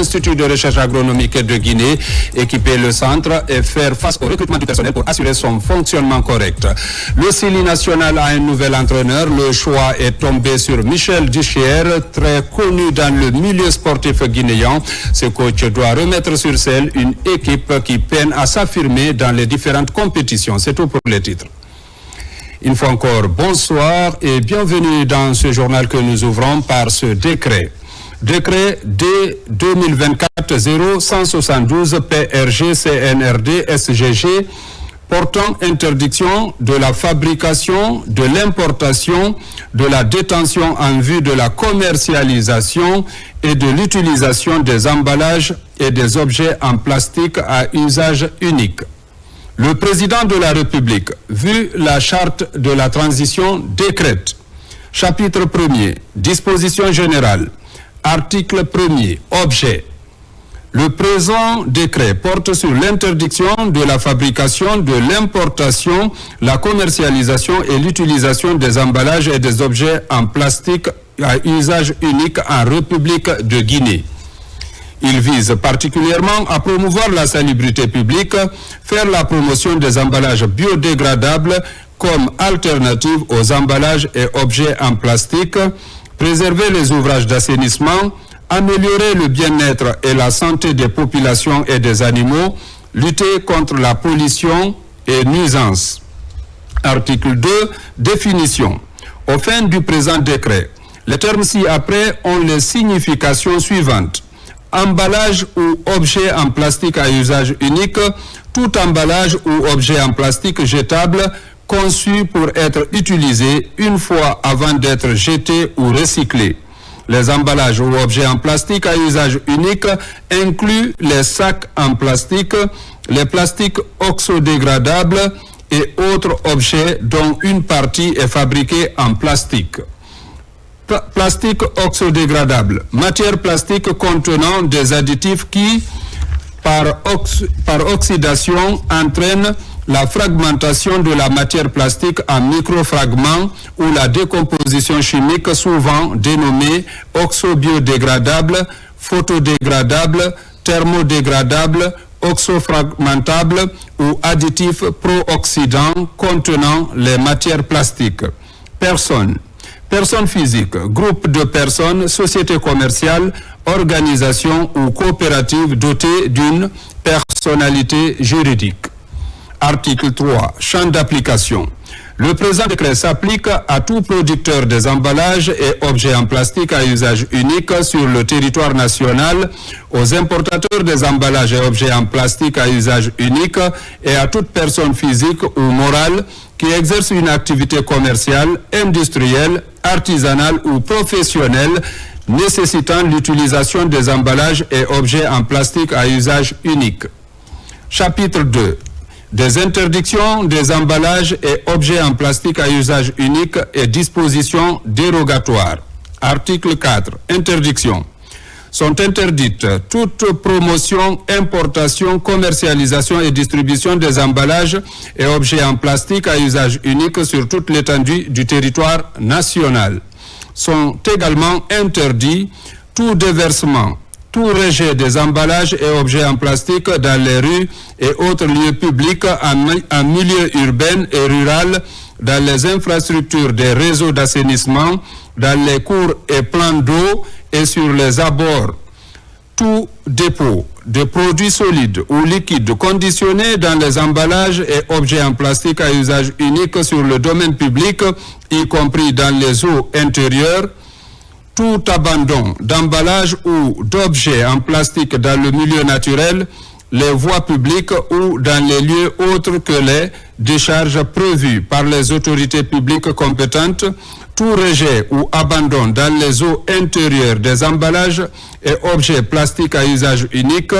l'Institut de recherche agronomique de Guinée, équiper le centre et faire face au recrutement du personnel pour assurer son fonctionnement correct. Le Sili national a un nouvel entraîneur. Le choix est tombé sur Michel Duchier, très connu dans le milieu sportif guinéen. Ce coach doit remettre sur selle une équipe qui peine à s'affirmer dans les différentes compétitions. C'est tout pour les titres. Une fois encore, bonsoir et bienvenue dans ce journal que nous ouvrons par ce décret. Décret D-2024-0172 PRG-CNRD-SGG portant interdiction de la fabrication, de l'importation, de la détention en vue de la commercialisation et de l'utilisation des emballages et des objets en plastique à usage unique. Le président de la République, vu la charte de la transition, décrète. Chapitre 1er, disposition générale. Article 1er, objet. Le présent décret porte sur l'interdiction de la fabrication, de l'importation, la commercialisation et l'utilisation des emballages et des objets en plastique à usage unique en République de Guinée. Il vise particulièrement à promouvoir la salubrité publique, faire la promotion des emballages biodégradables comme alternative aux emballages et objets en plastique, préserver les ouvrages d'assainissement, améliorer le bien-être et la santé des populations et des animaux, lutter contre la pollution et nuisances. Article 2, définition. Aux fins du présent décret, les termes ci-après ont les significations suivantes. Emballage ou objet en plastique à usage unique, tout emballage ou objet en plastique jetable conçu pour être utilisé une fois avant d'être jeté ou recyclé. Les emballages ou objets en plastique à usage unique incluent les sacs en plastique, les plastiques oxodégradables et autres objets dont une partie est fabriquée en plastique. Plastique oxodégradable, matière plastique contenant des additifs qui, par oxydation, entraînent la fragmentation de la matière plastique en microfragments ou la décomposition chimique souvent dénommée oxobiodégradable, photodégradable, thermodégradable, oxofragmentable ou additifs pro-oxydants contenant les matières plastiques. Personnes. Personnes physiques, groupe de personnes, société commerciale, organisation ou coopérative dotée d'une personnalité juridique. Article 3. Champ d'application. Le présent décret s'applique à tout producteur des emballages et objets en plastique à usage unique sur le territoire national, aux importateurs des emballages et objets en plastique à usage unique et à toute personne physique ou morale qui exerce une activité commerciale, industrielle, artisanale ou professionnelle nécessitant l'utilisation des emballages et objets en plastique à usage unique. Chapitre 2. Des interdictions des emballages et objets en plastique à usage unique et dispositions dérogatoires. Article 4. Interdiction. Sont interdites toute promotion, importation, commercialisation et distribution des emballages et objets en plastique à usage unique sur toute l'étendue du territoire national. Sont également interdits tout déversement, tout rejet des emballages et objets en plastique dans les rues et autres lieux publics en milieu urbain et rural, dans les infrastructures des réseaux d'assainissement, dans les cours et plans d'eau et sur les abords. Tout dépôt de produits solides ou liquides conditionnés dans les emballages et objets en plastique à usage unique sur le domaine public, y compris dans les eaux intérieures, tout abandon d'emballage ou d'objets en plastique dans le milieu naturel, les voies publiques ou dans les lieux autres que les décharges prévues par les autorités publiques compétentes, tout rejet ou abandon dans les eaux intérieures des emballages et objets plastiques à usage unique,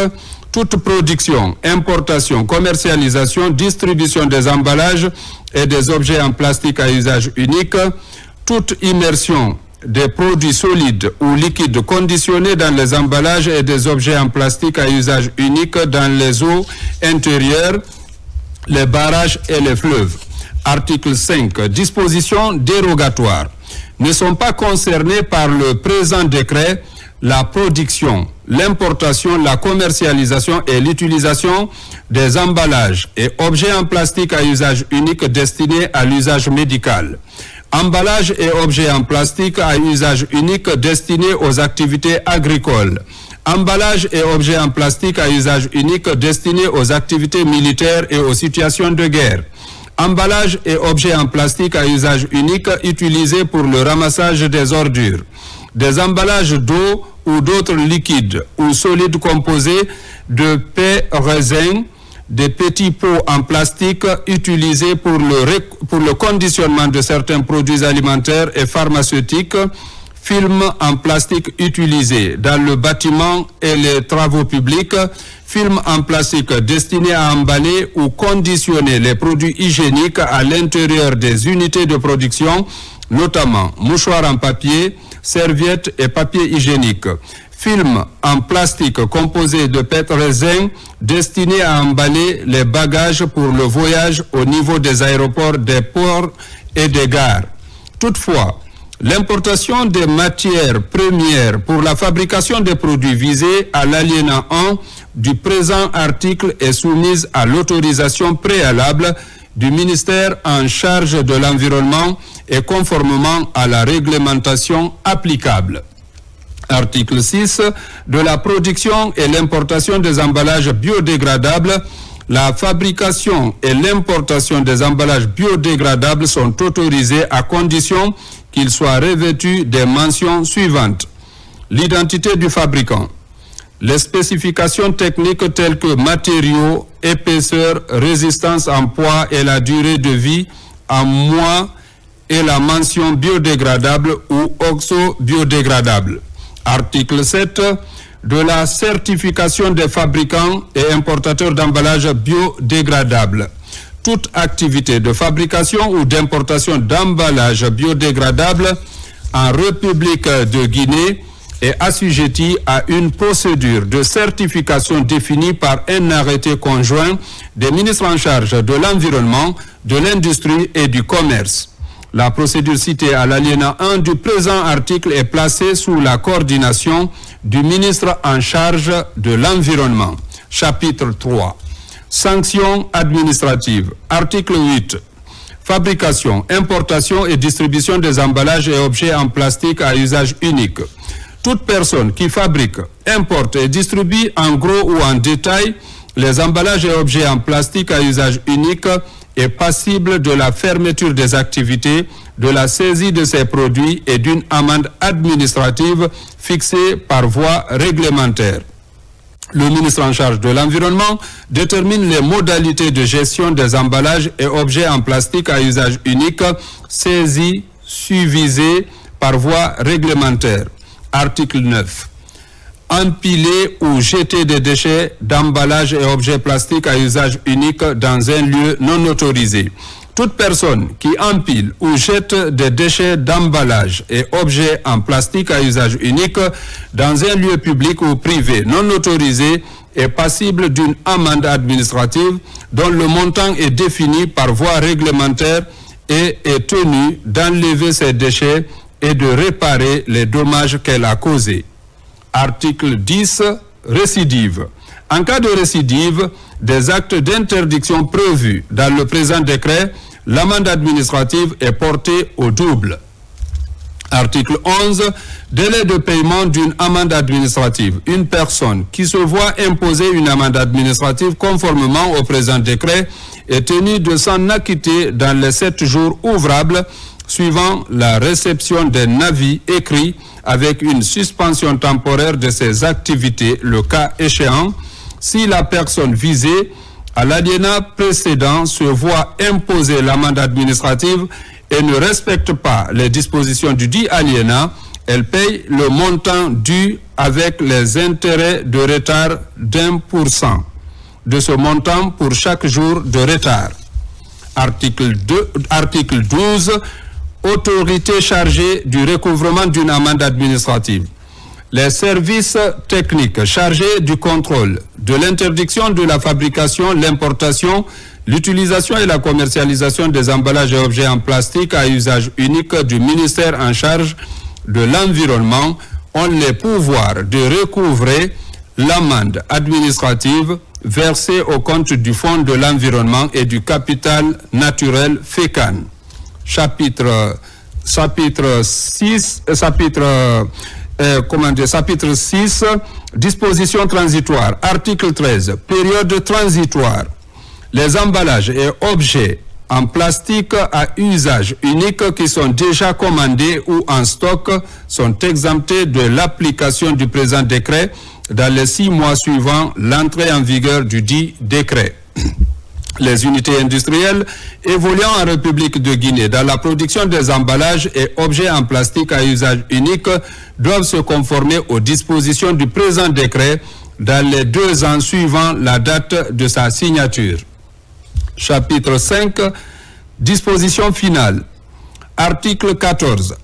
toute production, importation, commercialisation, distribution des emballages et des objets en plastique à usage unique, toute immersion des produits solides ou liquides conditionnés dans les emballages et des objets en plastique à usage unique dans les eaux intérieures, les barrages et les fleuves. Article 5. Dispositions dérogatoires. Ne sont pas concernés par le présent décret la production, l'importation, la commercialisation et l'utilisation des emballages et objets en plastique à usage unique destinés à l'usage médical. Emballages et objets en plastique à usage unique destinés aux activités agricoles. Emballages et objets en plastique à usage unique destinés aux activités militaires et aux situations de guerre. Emballages et objets en plastique à usage unique utilisés pour le ramassage des ordures. Des emballages d'eau ou d'autres liquides ou solides composés de raisin, des petits pots en plastique utilisés pour le conditionnement de certains produits alimentaires et pharmaceutiques, films en plastique utilisés dans le bâtiment et les travaux publics, films en plastique destinés à emballer ou conditionner les produits hygiéniques à l'intérieur des unités de production, notamment mouchoirs en papier, serviettes et papier hygiénique. Films en plastique composés de raisin destinés à emballer les bagages pour le voyage au niveau des aéroports, des ports et des gares. Toutefois, l'importation des matières premières pour la fabrication des produits visés à l'alinéa 1 du présent article est soumise à l'autorisation préalable du ministère en charge de l'environnement et conformément à la réglementation applicable. Article 6. De la production et l'importation des emballages biodégradables, la fabrication et l'importation des emballages biodégradables sont autorisées à condition qu'ils soient revêtus des mentions suivantes. L'identité du fabricant, les spécifications techniques telles que matériaux, épaisseur, résistance en poids et la durée de vie en mois et la mention biodégradable ou oxo-biodégradable. Article 7. De la certification des fabricants et importateurs d'emballages biodégradables. Toute activité de fabrication ou d'importation d'emballages biodégradables en République de Guinée est assujettie à une procédure de certification définie par un arrêté conjoint des ministres en charge de l'environnement, de l'industrie et du commerce. La procédure citée à l'alinéa 1 du présent article est placée sous la coordination du ministre en charge de l'environnement. Chapitre 3. Sanctions administratives. Article 8. Fabrication, importation et distribution des emballages et objets en plastique à usage unique. Toute personne qui fabrique, importe et distribue en gros ou en détail les emballages et objets en plastique à usage unique est passible de la fermeture des activités, de la saisie de ces produits et d'une amende administrative fixée par voie réglementaire. Le ministre en charge de l'environnement détermine les modalités de gestion des emballages et objets en plastique à usage unique saisis, suivisés par voie réglementaire. Article 9. Empiler ou jeter des déchets d'emballage et objets plastiques à usage unique dans un lieu non autorisé. Toute personne qui empile ou jette des déchets d'emballage et objets en plastique à usage unique dans un lieu public ou privé non autorisé est passible d'une amende administrative dont le montant est défini par voie réglementaire et est tenue d'enlever ces déchets et de réparer les dommages qu'elle a causés. Article 10. Récidive. En cas de récidive des actes d'interdiction prévus dans le présent décret, l'amende administrative est portée au double. Article 11. Délai de paiement d'une amende administrative. Une personne qui se voit imposer une amende administrative conformément au présent décret est tenue de s'en acquitter dans les 7 jours ouvrables suivant la réception d'un avis écrit avec une suspension temporaire de ses activités, le cas échéant, si la personne visée à l'alinéa précédent se voit imposer l'amende administrative et ne respecte pas les dispositions du dit alinéa, elle paye le montant dû avec les intérêts de retard d'1% de ce montant pour chaque jour de retard. Article 12. Autorité chargée du recouvrement d'une amende administrative. Les services techniques chargés du contrôle, de l'interdiction de la fabrication, l'importation, l'utilisation et la commercialisation des emballages et objets en plastique à usage unique du ministère en charge de l'environnement ont les pouvoirs de recouvrer l'amende administrative versée au compte du Fonds de l'environnement et du capital naturel FECAN. Chapitre 6, dispositions transitoires. Article 13, période transitoire. Les emballages et objets en plastique à usage unique qui sont déjà commandés ou en stock sont exemptés de l'application du présent décret dans les 6 mois suivant l'entrée en vigueur du dit décret. Les unités industrielles évoluant en République de Guinée dans la production des emballages et objets en plastique à usage unique doivent se conformer aux dispositions du présent décret dans les 2 ans suivant la date de sa signature. Chapitre 5, disposition finale. Article 14.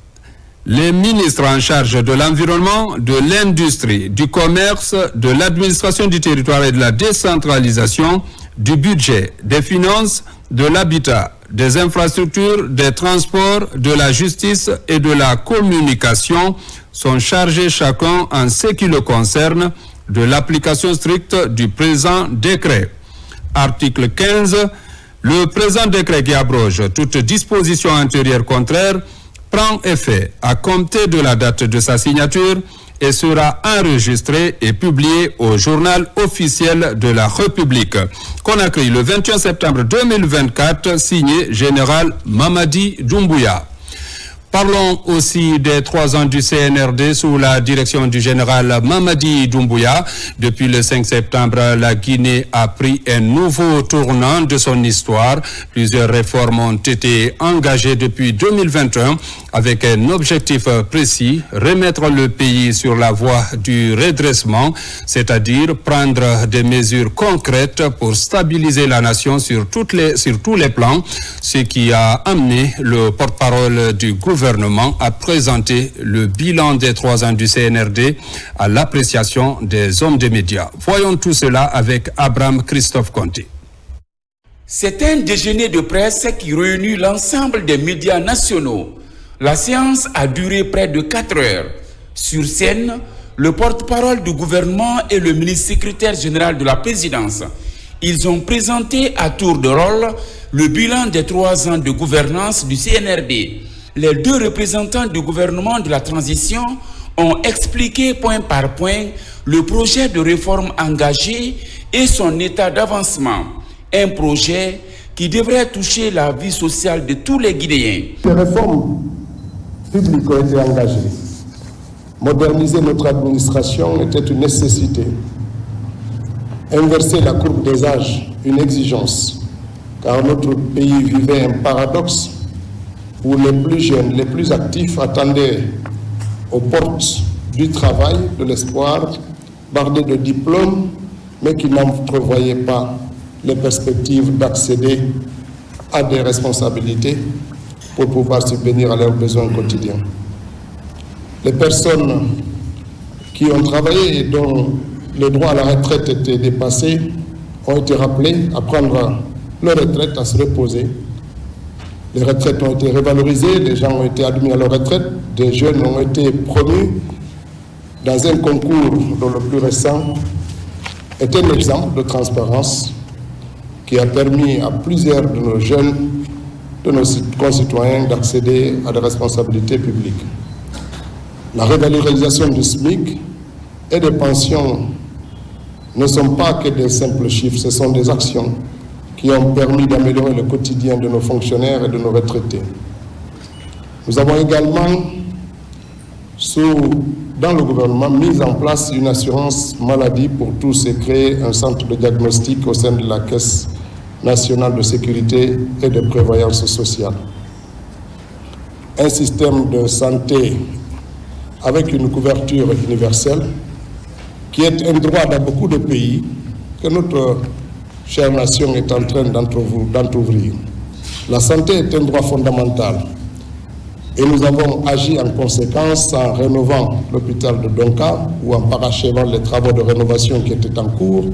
Les ministres en charge de l'environnement, de l'industrie, du commerce, de l'administration du territoire et de la décentralisation, du budget, des finances, de l'habitat, des infrastructures, des transports, de la justice et de la communication sont chargés chacun en ce qui le concerne de l'application stricte du présent décret. Article 15. Le présent décret qui abroge toute disposition antérieure contraire prend effet à compter de la date de sa signature et sera enregistré et publié au journal officiel de la République. Conakry, le 21 septembre 2024, signé Général Mamadi Doumbouya. Parlons aussi des 3 ans du CNRD sous la direction du général Mamadi Doumbouya. Depuis le 5 septembre, la Guinée a pris un nouveau tournant de son histoire. Plusieurs réformes ont été engagées depuis 2021 avec un objectif précis, remettre le pays sur la voie du redressement, c'est-à-dire prendre des mesures concrètes pour stabiliser la nation sur tous les plans, ce qui a amené le porte-parole du gouvernement à présenter le bilan des 3 ans du CNRD à l'appréciation des hommes des médias. Voyons tout cela avec Abraham Christophe Conté. C'est un déjeuner de presse qui réunit l'ensemble des médias nationaux. La séance a duré près de 4 heures. Sur scène, le porte-parole du gouvernement et le ministre secrétaire général de la présidence. Ils ont présenté à tour de rôle le bilan des 3 ans de gouvernance du CNRD. Les 2 représentants du gouvernement de la transition ont expliqué point par point le projet de réforme engagé et son état d'avancement. Un projet qui devrait toucher la vie sociale de tous les Guinéens. Les réformes publiques ont été engagées. Moderniser notre administration était une nécessité. Inverser la courbe des âges, une exigence, car notre pays vivait un paradoxe où les plus jeunes, les plus actifs attendaient aux portes du travail, de l'espoir, bardés de diplômes, mais qui n'entrevoyaient pas les perspectives d'accéder à des responsabilités pour pouvoir subvenir à leurs besoins quotidiens. Les personnes qui ont travaillé et dont le droit à la retraite était dépassé ont été rappelées à prendre leur retraite, à se reposer. Les retraites ont été revalorisées, des gens ont été admis à leur retraite, des jeunes ont été promus dans un concours dont le plus récent est un exemple de transparence qui a permis à plusieurs de nos jeunes, de nos concitoyens d'accéder à des responsabilités publiques. La revalorisation du SMIC et des pensions ne sont pas que des simples chiffres, ce sont des actions qui ont permis d'améliorer le quotidien de nos fonctionnaires et de nos retraités. Nous avons également, dans le gouvernement, mis en place une assurance maladie pour tous et créé un centre de diagnostic au sein de la Caisse nationale de sécurité et de prévoyance sociale. Un système de santé avec une couverture universelle qui est un droit dans beaucoup de pays que notre chère nation est en train d'entrouvrir. La santé est un droit fondamental et nous avons agi en conséquence en rénovant l'hôpital de Donka ou en parachevant les travaux de rénovation qui étaient en cours,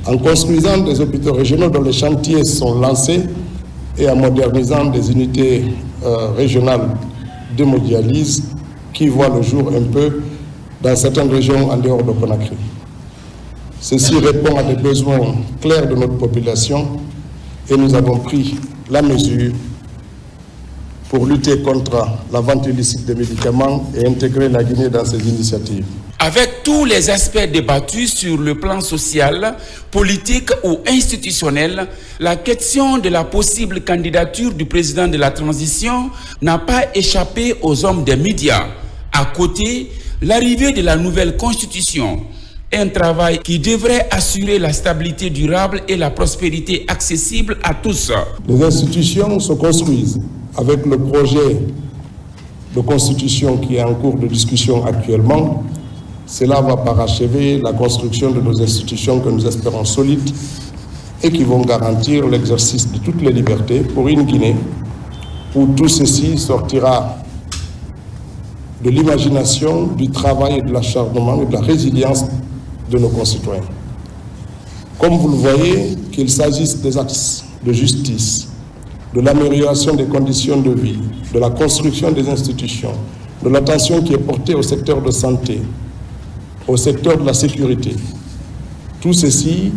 en construisant des hôpitaux régionaux dont les chantiers sont lancés et en modernisant des unités régionales d'hémodialyse qui voient le jour un peu dans certaines régions en dehors de Conakry. Ceci répond à des besoins clairs de notre population et nous avons pris la mesure pour lutter contre la vente illicite des médicaments et intégrer la Guinée dans ces initiatives. Avec tous les aspects débattus sur le plan social, politique ou institutionnel, la question de la possible candidature du président de la transition n'a pas échappé aux hommes des médias. À côté, l'arrivée de la nouvelle constitution, un travail qui devrait assurer la stabilité durable et la prospérité accessible à tous. Les institutions se construisent avec le projet de constitution qui est en cours de discussion actuellement. Cela va parachever la construction de nos institutions que nous espérons solides et qui vont garantir l'exercice de toutes les libertés pour une Guinée où tout ceci sortira de l'imagination, du travail et de l'acharnement et de la résilience de nos concitoyens. Comme vous le voyez, qu'il s'agisse des axes de justice, de l'amélioration des conditions de vie, de la construction des institutions, de l'attention qui est portée au secteur de santé, au secteur de la sécurité. Tout ceci,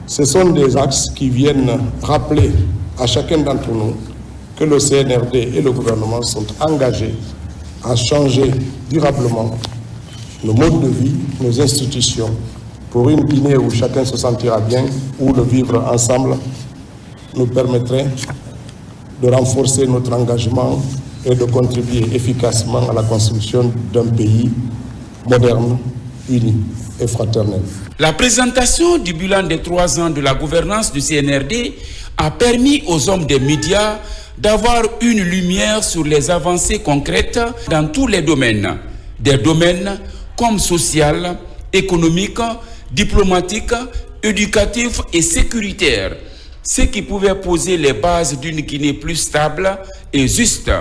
ce sont des axes qui viennent rappeler à chacun d'entre nous que le CNRD et le gouvernement sont engagés à changer durablement nos modes de vie, nos institutions, pour une Guinée où chacun se sentira bien, où le vivre ensemble nous permettrait de renforcer notre engagement et de contribuer efficacement à la construction d'un pays moderne, uni et fraternel. La présentation du bilan des 3 ans de la gouvernance du CNRD a permis aux hommes des médias d'avoir une lumière sur les avancées concrètes dans tous les domaines. Des domaines comme social, économique, diplomatique, éducatif et sécuritaire, ce qui pouvait poser les bases d'une Guinée plus stable et juste.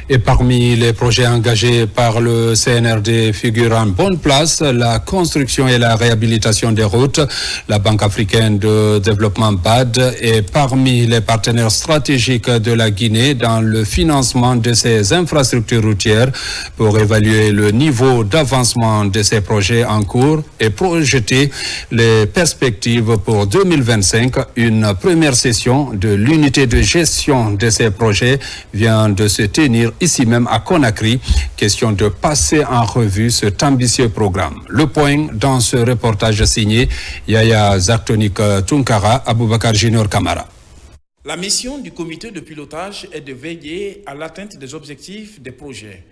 Et parmi les projets engagés par le CNRD figure en bonne place la construction et la réhabilitation des routes. La Banque africaine de développement BAD est parmi les partenaires stratégiques de la Guinée dans le financement de ces infrastructures routières pour évaluer le niveau d'avancement de ces projets en cours et projeter les perspectives pour 2025. Une première session de l'unité de gestion de ces projets vient de se tenir ici même à Conakry. Question de passer en revue cet ambitieux programme. Le point dans ce reportage signé Yaya Zaktonik Tunkara, Aboubakar Junior Kamara. La mission du comité de pilotage est de veiller à l'atteinte des objectifs des projets,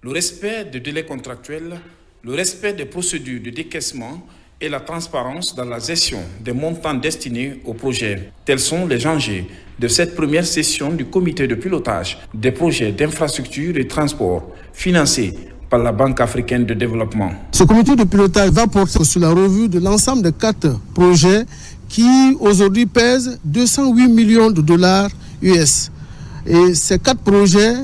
le respect des délais contractuels, le respect des procédures de décaissement et la transparence dans la gestion des montants destinés au projet. Tels sont les enjeux de cette première session du comité de pilotage des projets d'infrastructure et transport financés par la Banque africaine de développement. Ce comité de pilotage va porter sur la revue de l'ensemble des 4 projets qui aujourd'hui pèsent 208 millions de dollars US. Et ces 4 projets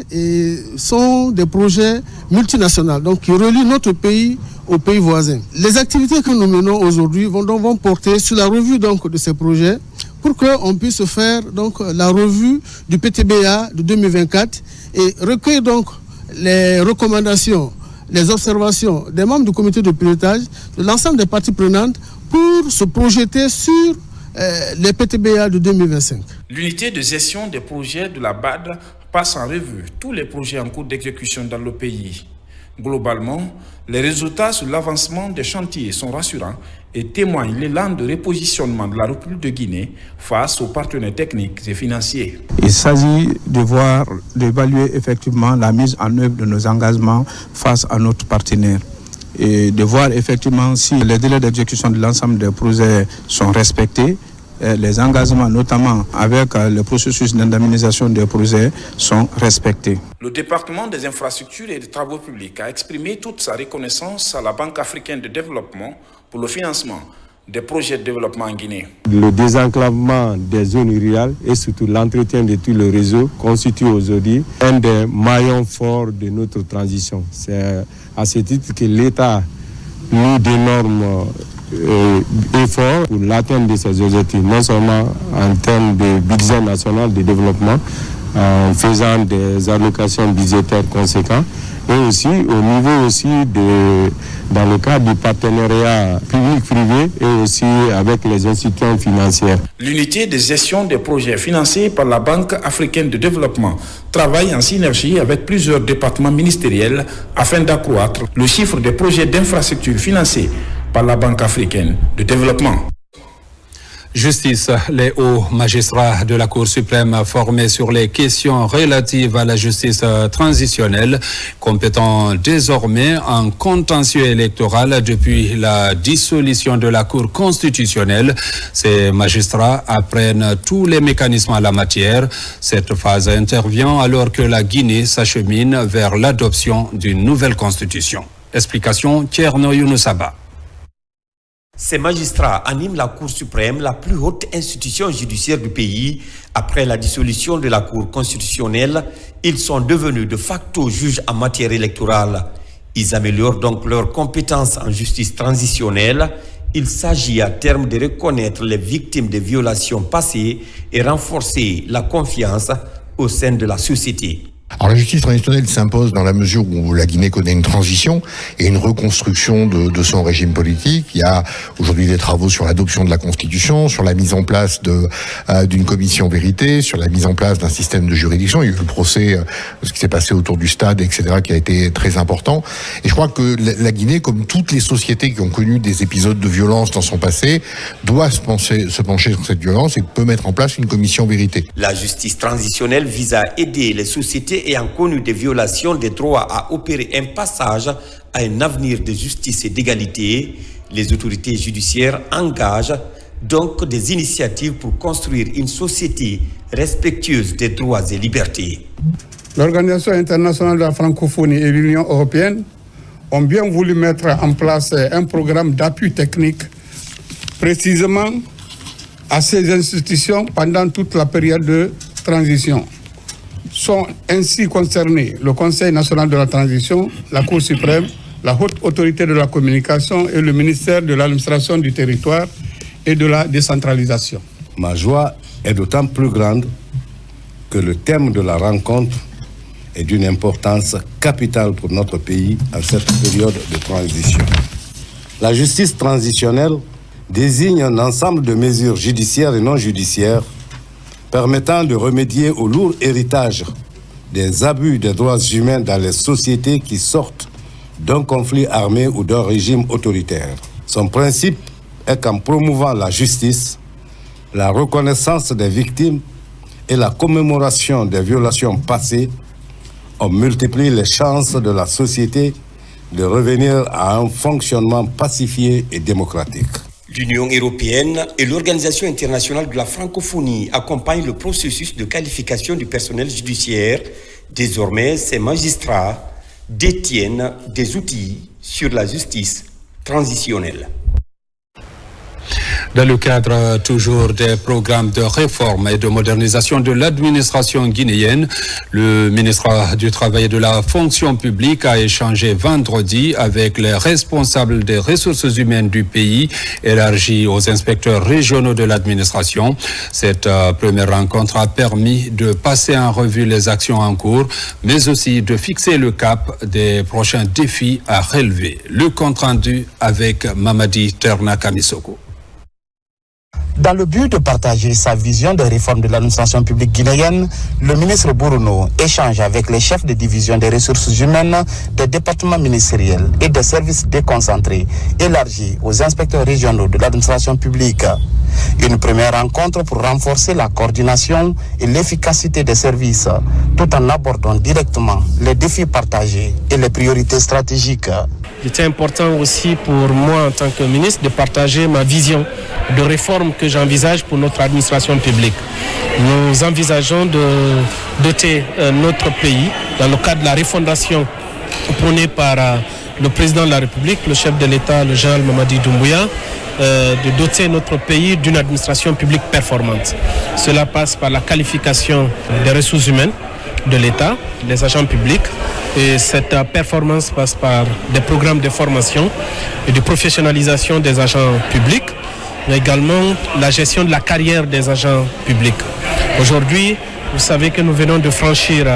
sont des projets multinationaux, donc qui relient notre pays aux pays voisins. Les activités que nous menons aujourd'hui vont porter sur la revue donc, de ces projets pour qu'on puisse faire donc, la revue du PTBA de 2024 et recueillir donc les recommandations, les observations des membres du comité de pilotage, de l'ensemble des parties prenantes pour se projeter sur les PTBA de 2025. L'unité de gestion des projets de la BAD passe en revue tous les projets en cours d'exécution dans le pays. Globalement, les résultats sur l'avancement des chantiers sont rassurants et témoignent l'élan de repositionnement de la République de Guinée face aux partenaires techniques et financiers. Il s'agit d'évaluer effectivement la mise en œuvre de nos engagements face à notre partenaire et de voir effectivement si les délais d'exécution de l'ensemble des projets sont respectés. Les engagements, notamment avec le processus d'indemnisation des projets, sont respectés. Le département des infrastructures et des travaux publics a exprimé toute sa reconnaissance à la Banque africaine de développement pour le financement des projets de développement en Guinée. Le désenclavement des zones rurales et surtout l'entretien de tout le réseau constitue aujourd'hui un des maillons forts de notre transition. C'est à ce titre que l'État nous d'énormes efforts pour l'atteinte de ces objectifs, non seulement en termes de budget national de développement, en faisant des allocations budgétaires conséquentes, et aussi au niveau aussi dans le cadre du partenariat public-privé et aussi avec les institutions financières. L'unité de gestion des projets financés par la Banque africaine de développement travaille en synergie avec plusieurs départements ministériels afin d'accroître le chiffre des projets d'infrastructures financés par la Banque africaine de développement. Justice, les hauts magistrats de la Cour suprême formés sur les questions relatives à la justice transitionnelle, compétents désormais en contentieux électoral depuis la dissolution de la Cour constitutionnelle. Ces magistrats apprennent tous les mécanismes en la matière. Cette phase intervient alors que la Guinée s'achemine vers l'adoption d'une nouvelle constitution. Explication Thierno Younoussaba. Ces magistrats animent la Cour suprême, la plus haute institution judiciaire du pays. Après la dissolution de la Cour constitutionnelle, ils sont devenus de facto juges en matière électorale. Ils améliorent donc leurs compétences en justice transitionnelle. Il s'agit à terme de reconnaître les victimes des violations passées et renforcer la confiance au sein de la société. Alors la justice transitionnelle s'impose dans la mesure où la Guinée connaît une transition et une reconstruction de son régime politique. Il y a aujourd'hui des travaux sur l'adoption de la Constitution, sur la mise en place d'une commission vérité, sur la mise en place d'un système de juridiction. Il y a eu le procès, ce qui s'est passé autour du stade, etc., qui a été très important. Et je crois que la Guinée, comme toutes les sociétés qui ont connu des épisodes de violence dans son passé, doit se pencher sur cette violence et peut mettre en place une commission vérité. La justice transitionnelle vise à aider les sociétés ayant connu des violations des droits à opérer un passage à un avenir de justice et d'égalité. Les autorités judiciaires engagent donc des initiatives pour construire une société respectueuse des droits et libertés. L'Organisation internationale de la francophonie et l'Union européenne ont bien voulu mettre en place un programme d'appui technique précisément à ces institutions pendant toute la période de transition. Sont ainsi concernés le Conseil national de la transition, la Cour suprême, la Haute autorité de la communication et le ministère de l'administration du territoire et de la décentralisation. Ma joie est d'autant plus grande que le thème de la rencontre est d'une importance capitale pour notre pays en cette période de transition. La justice transitionnelle désigne un ensemble de mesures judiciaires et non judiciaires permettant de remédier au lourd héritage des abus des droits humains dans les sociétés qui sortent d'un conflit armé ou d'un régime autoritaire. Son principe est qu'en promouvant la justice, la reconnaissance des victimes et la commémoration des violations passées, on multiplie les chances de la société de revenir à un fonctionnement pacifié et démocratique. L'Union européenne et l'Organisation internationale de la francophonie accompagnent le processus de qualification du personnel judiciaire. Désormais, ces magistrats détiennent des outils sur la justice transitionnelle. Dans le cadre toujours des programmes de réforme et de modernisation de l'administration guinéenne, le ministre du Travail et de la Fonction publique a échangé vendredi avec les responsables des ressources humaines du pays, élargi aux inspecteurs régionaux de l'administration. Cette première rencontre a permis de passer en revue les actions en cours, mais aussi de fixer le cap des prochains défis à relever. Le compte rendu avec Mamadi Terna Kamisoko. Dans le but de partager sa vision des réformes de l'administration publique guinéenne, le ministre Bourouno échange avec les chefs de division des ressources humaines des départements ministériels et des services déconcentrés élargis aux inspecteurs régionaux de l'administration publique. Une première rencontre pour renforcer la coordination et l'efficacité des services, tout en abordant directement les défis partagés et les priorités stratégiques. C'était important aussi pour moi en tant que ministre de partager ma vision de réforme que j'envisage pour notre administration publique. Nous envisageons de doter notre pays, dans le cadre de la refondation prônée par le président de la République, le chef de l'État, le général Mamadi Doumbouya, de doter notre pays d'une administration publique performante. Cela passe par la qualification des ressources humaines de l'État, des agents publics, et cette performance passe par des programmes de formation et de professionnalisation des agents publics, mais également la gestion de la carrière des agents publics. Aujourd'hui, vous savez que nous venons de franchir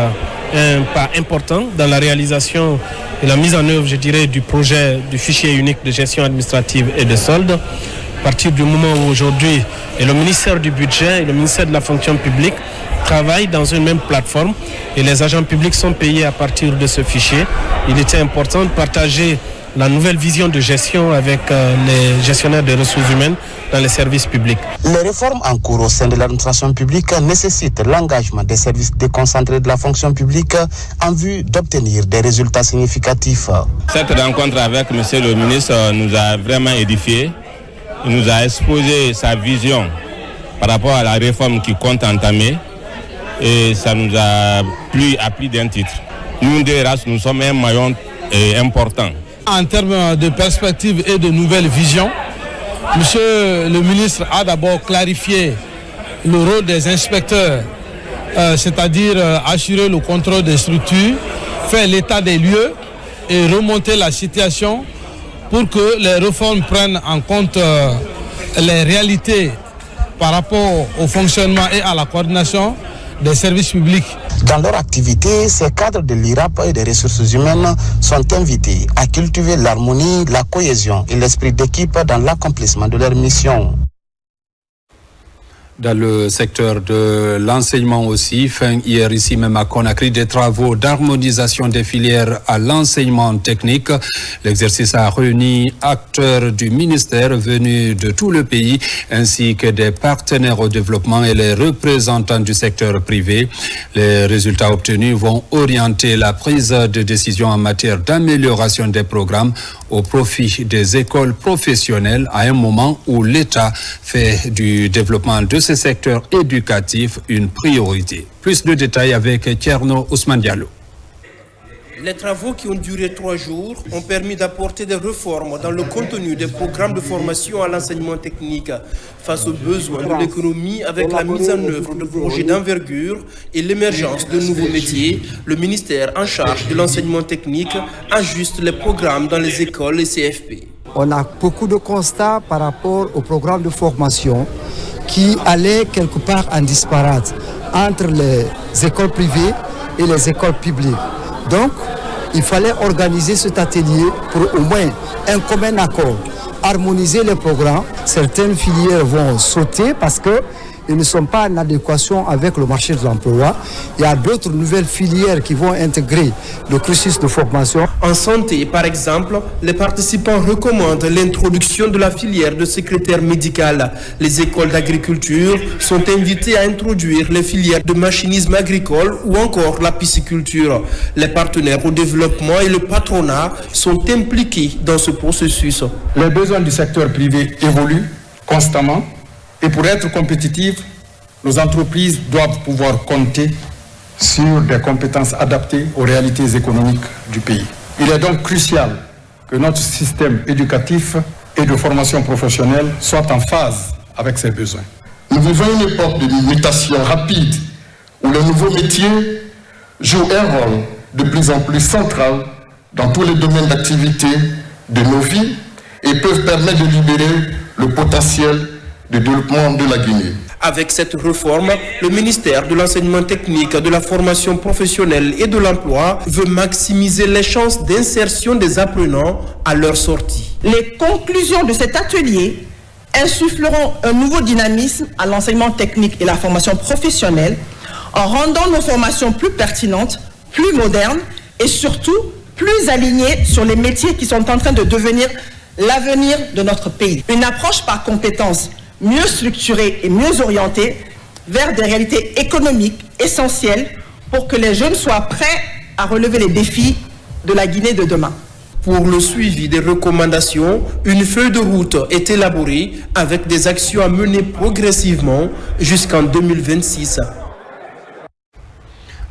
un pas important dans la réalisation et la mise en œuvre, je dirais, du projet du fichier unique de gestion administrative et de soldes. À partir du moment où aujourd'hui le ministère du Budget et le ministère de la Fonction publique travaillent dans une même plateforme et les agents publics sont payés à partir de ce fichier, il était important de partager la nouvelle vision de gestion avec les gestionnaires des ressources humaines dans les services publics. Les réformes en cours au sein de l'administration publique nécessitent l'engagement des services déconcentrés de la fonction publique en vue d'obtenir des résultats significatifs. Cette rencontre avec M. le ministre nous a vraiment édifiés. Il nous a exposé sa vision par rapport à la réforme qu'il compte entamer et ça nous a plu à plus d'un titre. Nous, DRH, nous sommes un maillon important. En termes de perspective et de nouvelles visions, Monsieur le ministre a d'abord clarifié le rôle des inspecteurs, c'est-à-dire assurer le contrôle des structures, faire l'état des lieux et remonter la situation pour que les réformes prennent en compte les réalités par rapport au fonctionnement et à la coordination des services publics. Dans leur activité, ces cadres de l'IRAP et des ressources humaines sont invités à cultiver l'harmonie, la cohésion et l'esprit d'équipe dans l'accomplissement de leur mission. Dans le secteur de l'enseignement aussi, fin hier ici même à Conakry, des travaux d'harmonisation des filières à l'enseignement technique. L'exercice a réuni acteurs du ministère venus de tout le pays, ainsi que des partenaires au développement et les représentants du secteur privé. Les résultats obtenus vont orienter la prise de décision en matière d'amélioration des programmes au profit des écoles professionnelles à un moment où l'État fait du développement de ce secteur éducatif une priorité. Plus de détails avec Tierno Ousmane Diallo. Les travaux qui ont duré 3 jours ont permis d'apporter des réformes dans le contenu des programmes de formation à l'enseignement technique face aux besoins de l'économie avec la mise en œuvre de projets d'envergure et l'émergence de nouveaux métiers. Le ministère en charge de l'enseignement technique ajuste les programmes dans les écoles et CFP. On a beaucoup de constats par rapport au programme de formation qui allaient quelque part en disparate entre les écoles privées et les écoles publiques. Donc, il fallait organiser cet atelier pour au moins un commun accord, harmoniser les programmes. Certaines filières vont sauter parce qu'ils ne sont pas en adéquation avec le marché de l'emploi. Il y a d'autres nouvelles filières qui vont intégrer le cursus de formation. En santé, par exemple, les participants recommandent l'introduction de la filière de secrétaire médical. Les écoles d'agriculture sont invitées à introduire les filières de machinisme agricole ou encore la pisciculture. Les partenaires au développement et le patronat sont impliqués dans ce processus. Les besoins du secteur privé évoluent constamment. Et pour être compétitives, nos entreprises doivent pouvoir compter sur des compétences adaptées aux réalités économiques du pays. Il est donc crucial que notre système éducatif et de formation professionnelle soit en phase avec ces besoins. Nous vivons une époque de mutation rapide où les nouveaux métiers jouent un rôle de plus en plus central dans tous les domaines d'activité de nos vies et peuvent permettre de libérer le potentiel de développement de la Guinée. Avec cette réforme, le ministère de l'enseignement technique, de la formation professionnelle et de l'emploi veut maximiser les chances d'insertion des apprenants à leur sortie. Les conclusions de cet atelier insuffleront un nouveau dynamisme à l'enseignement technique et la formation professionnelle en rendant nos formations plus pertinentes, plus modernes et surtout plus alignées sur les métiers qui sont en train de devenir l'avenir de notre pays. Une approche par compétences mieux structurée et mieux orientée vers des réalités économiques essentielles pour que les jeunes soient prêts à relever les défis de la Guinée de demain. Pour le suivi des recommandations, une feuille de route est élaborée avec des actions à mener progressivement jusqu'en 2026.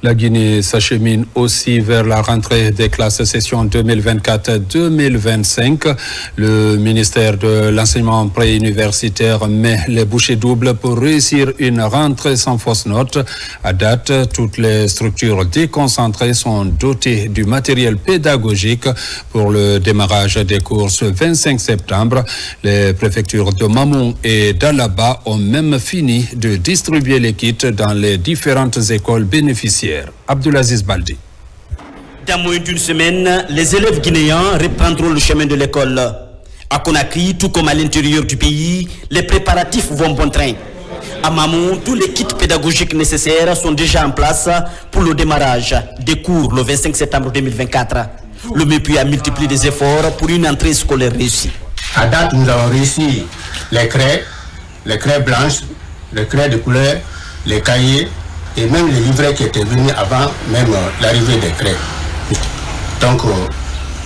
La Guinée s'achemine aussi vers la rentrée des classes session 2024-2025. Le ministère de l'enseignement préuniversitaire met les bouchées doubles pour réussir une rentrée sans fausse note. À date, toutes les structures déconcentrées sont dotées du matériel pédagogique pour le démarrage des cours ce 25 septembre. Les préfectures de Mamou et d'Alaba ont même fini de distribuer les kits dans les différentes écoles bénéficiaires. judiciaire. Abdulaziz Baldi. Dans moins d'une semaine, les élèves guinéens reprendront le chemin de l'école. À Conakry, tout comme à l'intérieur du pays, les préparatifs vont bon train. À Mamou, tous les kits pédagogiques nécessaires sont déjà en place pour le démarrage des cours le 25 septembre 2024. Le MEPUI a multiplié les efforts pour une entrée scolaire réussie. À date, nous avons réussi les craies blanches, les craies de couleur, les cahiers et même les livrets qui étaient venus avant même l'arrivée des craies. Donc,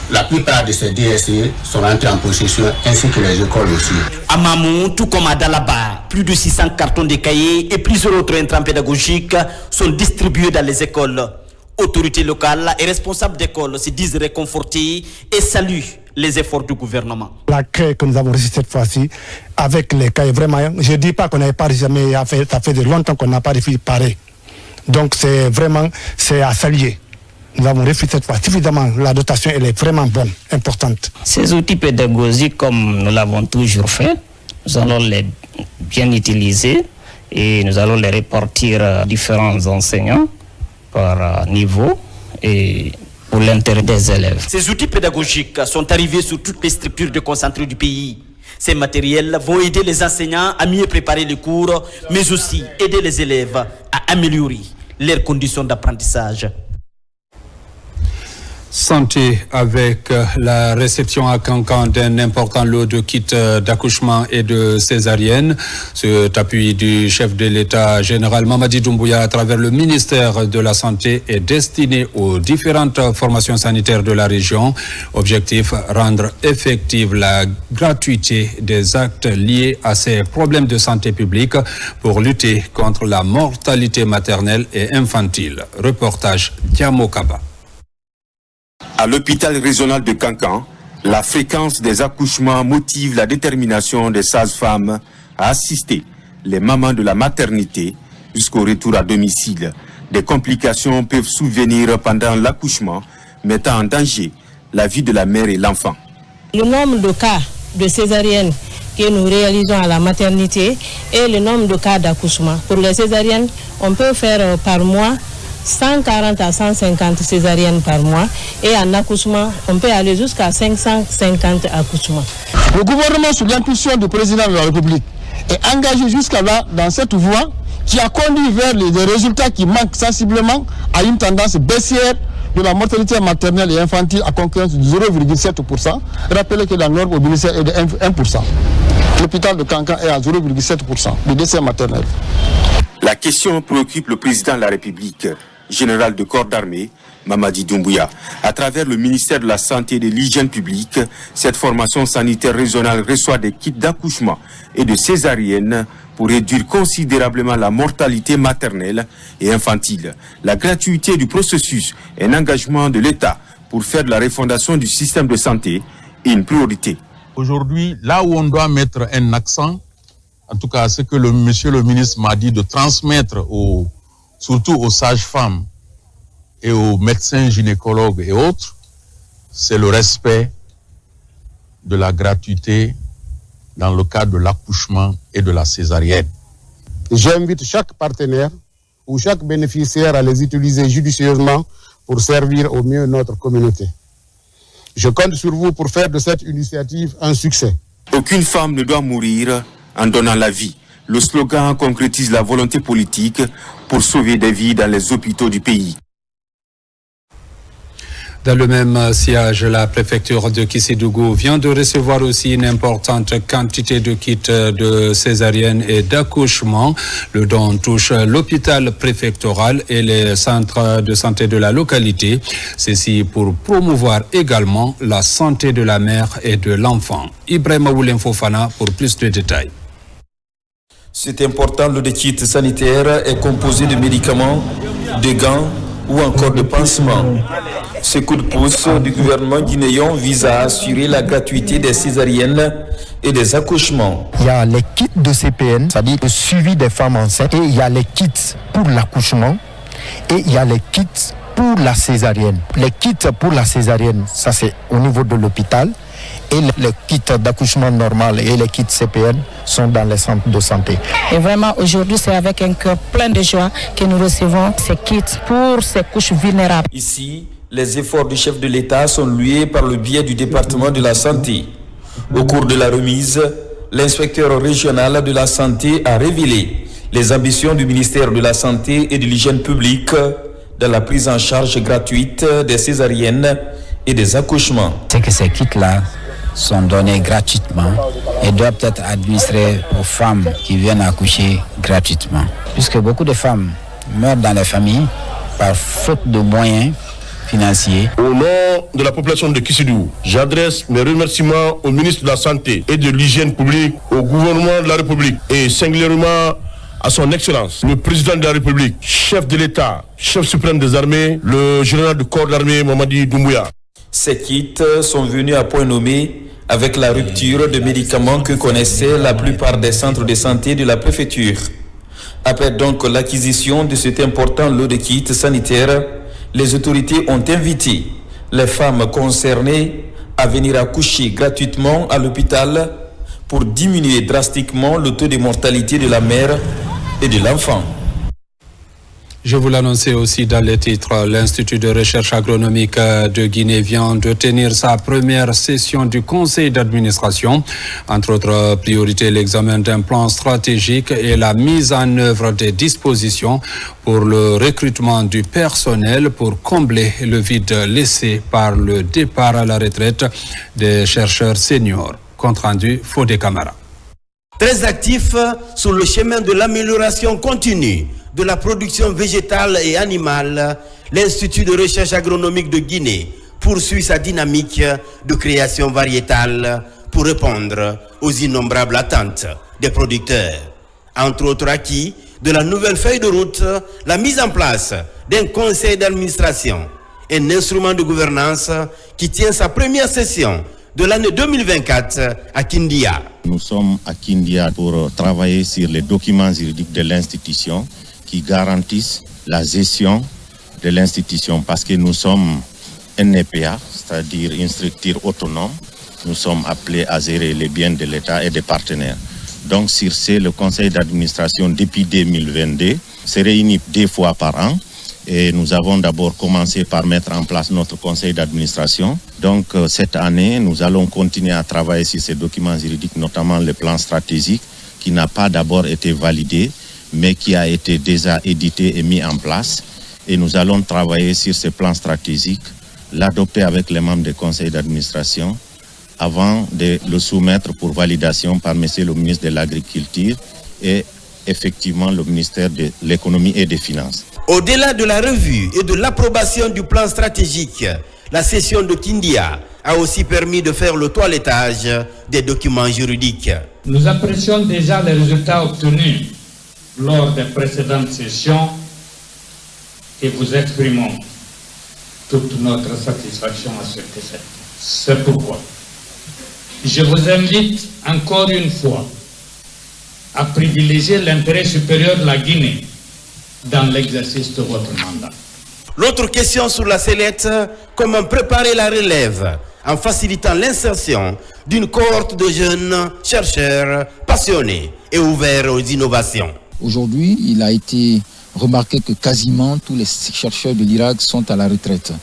la plupart de ces DSE sont entrés en possession, ainsi que les écoles aussi. À Mamou, tout comme à Dalaba, plus de 600 cartons de cahiers et plusieurs autres intrants pédagogiques sont distribués dans les écoles. Autorités locales et responsables d'écoles se disent réconfortés et saluent les efforts du gouvernement. La craie que nous avons reçue cette fois-ci, avec les cahiers, vraiment, je ne dis pas qu'on n'avait pas jamais fait, ça fait de longtemps qu'on n'a pas réussi pareil. Donc c'est à saluer. Nous avons réussi cette fois suffisamment, la dotation elle est vraiment bonne, importante. Ces outils pédagogiques, comme nous l'avons toujours fait, nous allons les bien utiliser et nous allons les répartir à différents enseignants par niveau et pour l'intérêt des élèves. Ces outils pédagogiques sont arrivés sur toutes les structures de concentrés du pays. Ces matériels vont aider les enseignants à mieux préparer les cours, mais aussi aider les élèves à améliorer leurs conditions d'apprentissage. Santé avec la réception à Kankan d'un important lot de kits d'accouchement et de césarienne. Cet appui du chef de l'État général Mamadi Doumbouya à travers le ministère de la Santé est destiné aux différentes formations sanitaires de la région. Objectif, rendre effective la gratuité des actes liés à ces problèmes de santé publique pour lutter contre la mortalité maternelle et infantile. Reportage Diamo Kaba. À l'hôpital régional de Kankan, la fréquence des accouchements motive la détermination des sages-femmes à assister les mamans de la maternité jusqu'au retour à domicile. Des complications peuvent survenir pendant l'accouchement, mettant en danger la vie de la mère et l'enfant. Le nombre de cas de césarienne que nous réalisons à la maternité et le nombre de cas d'accouchement. Pour les césariennes, on peut faire par mois 140 à 150 césariennes par mois et en accouchement, on peut aller jusqu'à 550 accouchements. Le gouvernement, sous l'impulsion du président de la République, est engagé jusqu'à là dans cette voie qui a conduit vers des résultats qui manquent sensiblement à une tendance baissière de la mortalité maternelle et infantile à concurrence de 0,7%. Rappelez que la norme au ministère est de 1%. L'hôpital de Kankan est à 0,7% de décès maternel. La question préoccupe le président de la République, général de corps d'armée, Mamadi Doumbouya. À travers le ministère de la Santé et de l'Hygiène publique, cette formation sanitaire régionale reçoit des kits d'accouchement et de césarienne pour réduire considérablement la mortalité maternelle et infantile. La gratuité du processus est un engagement de l'État pour faire de la refondation du système de santé une priorité. Aujourd'hui, là où on doit mettre un accent, en tout cas ce que monsieur le ministre m'a dit de transmettre surtout aux sages-femmes et aux médecins gynécologues et autres, c'est le respect de la gratuité dans le cadre de l'accouchement et de la césarienne. J'invite chaque partenaire ou chaque bénéficiaire à les utiliser judicieusement pour servir au mieux notre communauté. Je compte sur vous pour faire de cette initiative un succès. Aucune femme ne doit mourir en donnant la vie. Le slogan concrétise la volonté politique pour sauver des vies dans les hôpitaux du pays. Dans le même sillage, la préfecture de Kissidougou vient de recevoir aussi une importante quantité de kits de césarienne et d'accouchement. Le don touche l'hôpital préfectoral et les centres de santé de la localité. Ceci pour promouvoir également la santé de la mère et de l'enfant. Ibrahima Woulen Fofana pour plus de détails. Cet important lot de kits sanitaires est composé de médicaments, de gants ou encore de pansements. Ce coup de pouce du gouvernement guinéen vise à assurer la gratuité des césariennes et des accouchements. Il y a les kits de CPN, c'est-à-dire le suivi des femmes enceintes, et il y a les kits pour l'accouchement, et il y a les kits pour la césarienne. Les kits pour la césarienne, ça c'est au niveau de l'hôpital, et les kits d'accouchement normal et les kits CPN sont dans les centres de santé. Et vraiment aujourd'hui c'est avec un cœur plein de joie que nous recevons ces kits pour ces couches vulnérables. Ici, les efforts du chef de l'État sont loués par le biais du département de la santé. Au cours de la remise, l'inspecteur régional de la santé a révélé les ambitions du ministère de la Santé et de l'Hygiène publique dans la prise en charge gratuite des césariennes et des accouchements. C'est que ces kits-là sont donnés gratuitement et doivent être administrés aux femmes qui viennent accoucher gratuitement. Puisque beaucoup de femmes meurent dans les familles par faute de moyens financiers. Au nom de la population de Kissidou, j'adresse mes remerciements au ministre de la Santé et de l'Hygiène publique, au gouvernement de la République et singulièrement à son Excellence, le président de la République, chef de l'État, chef suprême des armées, le général du corps d'armée Mamadi Doumbouya. Ces kits sont venus à point nommé avec la rupture de médicaments que connaissaient la plupart des centres de santé de la préfecture. Après donc l'acquisition de cet important lot de kits sanitaires, les autorités ont invité les femmes concernées à venir accoucher gratuitement à l'hôpital pour diminuer drastiquement le taux de mortalité de la mère et de l'enfant. Je vous l'annonçais aussi dans les titres. L'Institut de recherche agronomique de Guinée vient de tenir sa première session du conseil d'administration. Entre autres priorités, l'examen d'un plan stratégique et la mise en œuvre des dispositions pour le recrutement du personnel pour combler le vide laissé par le départ à la retraite des chercheurs seniors. Compte rendu, Fodé Camara. Très actif sur le chemin de l'amélioration continue de la production végétale et animale, l'Institut de recherche agronomique de Guinée poursuit sa dynamique de création variétale pour répondre aux innombrables attentes des producteurs. Entre autres acquis de la nouvelle feuille de route, la mise en place d'un conseil d'administration, un instrument de gouvernance qui tient sa première session de l'année 2024 à Kindia. Nous sommes à Kindia pour travailler sur les documents juridiques de l'institution qui garantissent la gestion de l'institution parce que nous sommes un EPA, c'est-à-dire une structure autonome. Nous sommes appelés à gérer les biens de l'État et des partenaires. Donc sur ce, le conseil d'administration depuis 2022 se réunit 2 fois par an. Et nous avons d'abord commencé par mettre en place notre conseil d'administration. Donc cette année, nous allons continuer à travailler sur ces documents juridiques, notamment le plan stratégique qui n'a pas d'abord été validé, mais qui a été déjà édité et mis en place. Et nous allons travailler sur ce plan stratégique, l'adopter avec les membres du conseil d'administration avant de le soumettre pour validation par monsieur le ministre de l'Agriculture et effectivement le ministère de l'Économie et des Finances. Au-delà de la revue et de l'approbation du plan stratégique, la session de Kindia a aussi permis de faire le toilettage des documents juridiques. Nous apprécions déjà les résultats obtenus lors des précédentes sessions et vous exprimons toute notre satisfaction à cet effet. C'est pourquoi je vous invite encore une fois à privilégier l'intérêt supérieur de la Guinée dans l'exercice de votre mandat. L'autre question sur la sellette, comment préparer la relève en facilitant l'insertion d'une cohorte de jeunes chercheurs passionnés et ouverts aux innovations. Aujourd'hui, il a été remarqué que quasiment tous les chercheurs de l'Irak sont à la retraite.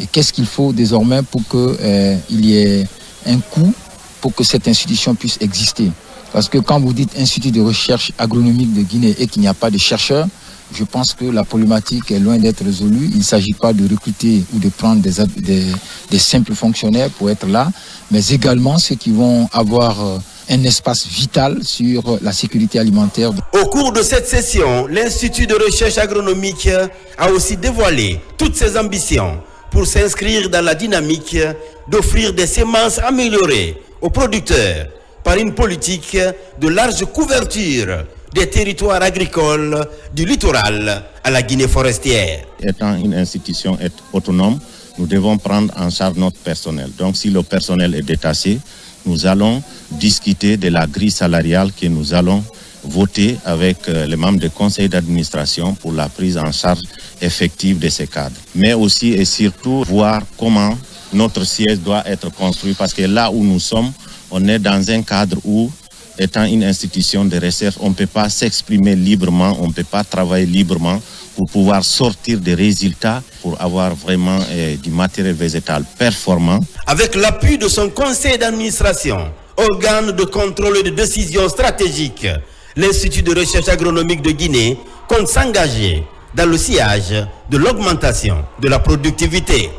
Et qu'est-ce qu'il faut désormais pour qu'il y ait un coût pour que cette institution puisse exister? Parce que quand vous dites Institut de recherche agronomique de Guinée et qu'il n'y a pas de chercheurs, je pense que la problématique est loin d'être résolue. Il ne s'agit pas de recruter ou de prendre des simples fonctionnaires pour être là, mais également ceux qui vont avoir un espace vital sur la sécurité alimentaire. Au cours de cette session, l'Institut de recherche agronomique a aussi dévoilé toutes ses ambitions pour s'inscrire dans la dynamique d'offrir des semences améliorées aux producteurs par une politique de large couverture des territoires agricoles du littoral à la Guinée forestière. Étant une institution autonome, nous devons prendre en charge notre personnel. Donc si le personnel est détaché, nous allons discuter de la grille salariale que nous allons voter avec les membres du conseil d'administration pour la prise en charge effective de ces cadres. Mais aussi et surtout voir comment notre siège doit être construit parce que là où nous sommes, on est dans un cadre où, étant une institution de recherche, on ne peut pas s'exprimer librement, on ne peut pas travailler librement pour pouvoir sortir des résultats, pour avoir vraiment du matériel végétal performant. Avec l'appui de son conseil d'administration, organe de contrôle et de décision stratégique, l'Institut de recherche agronomique de Guinée compte s'engager dans le sillage de l'augmentation de la productivité.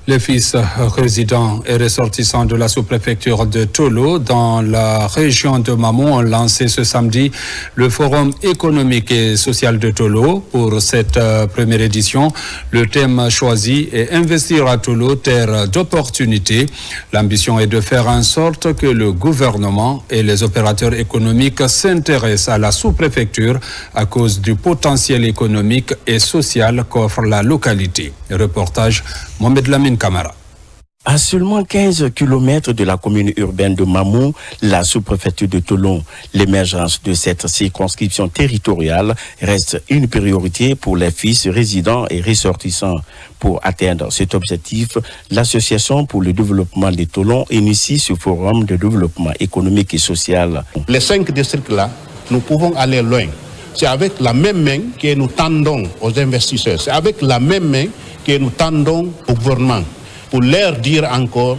Les fils résidents et ressortissants de la sous-préfecture de Tolo dans la région de Mamou ont lancé ce samedi le Forum économique et social de Tolo. Pour cette première édition, le thème choisi est investir à Tolo, terre d'opportunités. L'ambition est de faire en sorte que le gouvernement et les opérateurs économiques s'intéressent à la sous-préfecture à cause du potentiel économique et social qu'offre la localité. Reportage Mohamed Lamine Camara. À seulement 15 km de la commune urbaine de Mamou, la sous-préfecture de Tolon, l'émergence de cette circonscription territoriale reste une priorité pour les fils résidents et ressortissants. Pour atteindre cet objectif, l'Association pour le développement de Tolon initie ce forum de développement économique et social. Les 5 districts-là, nous pouvons aller loin. C'est avec la même main que nous tendons aux investisseurs. C'est avec la même main que nous tendons au gouvernement pour leur dire encore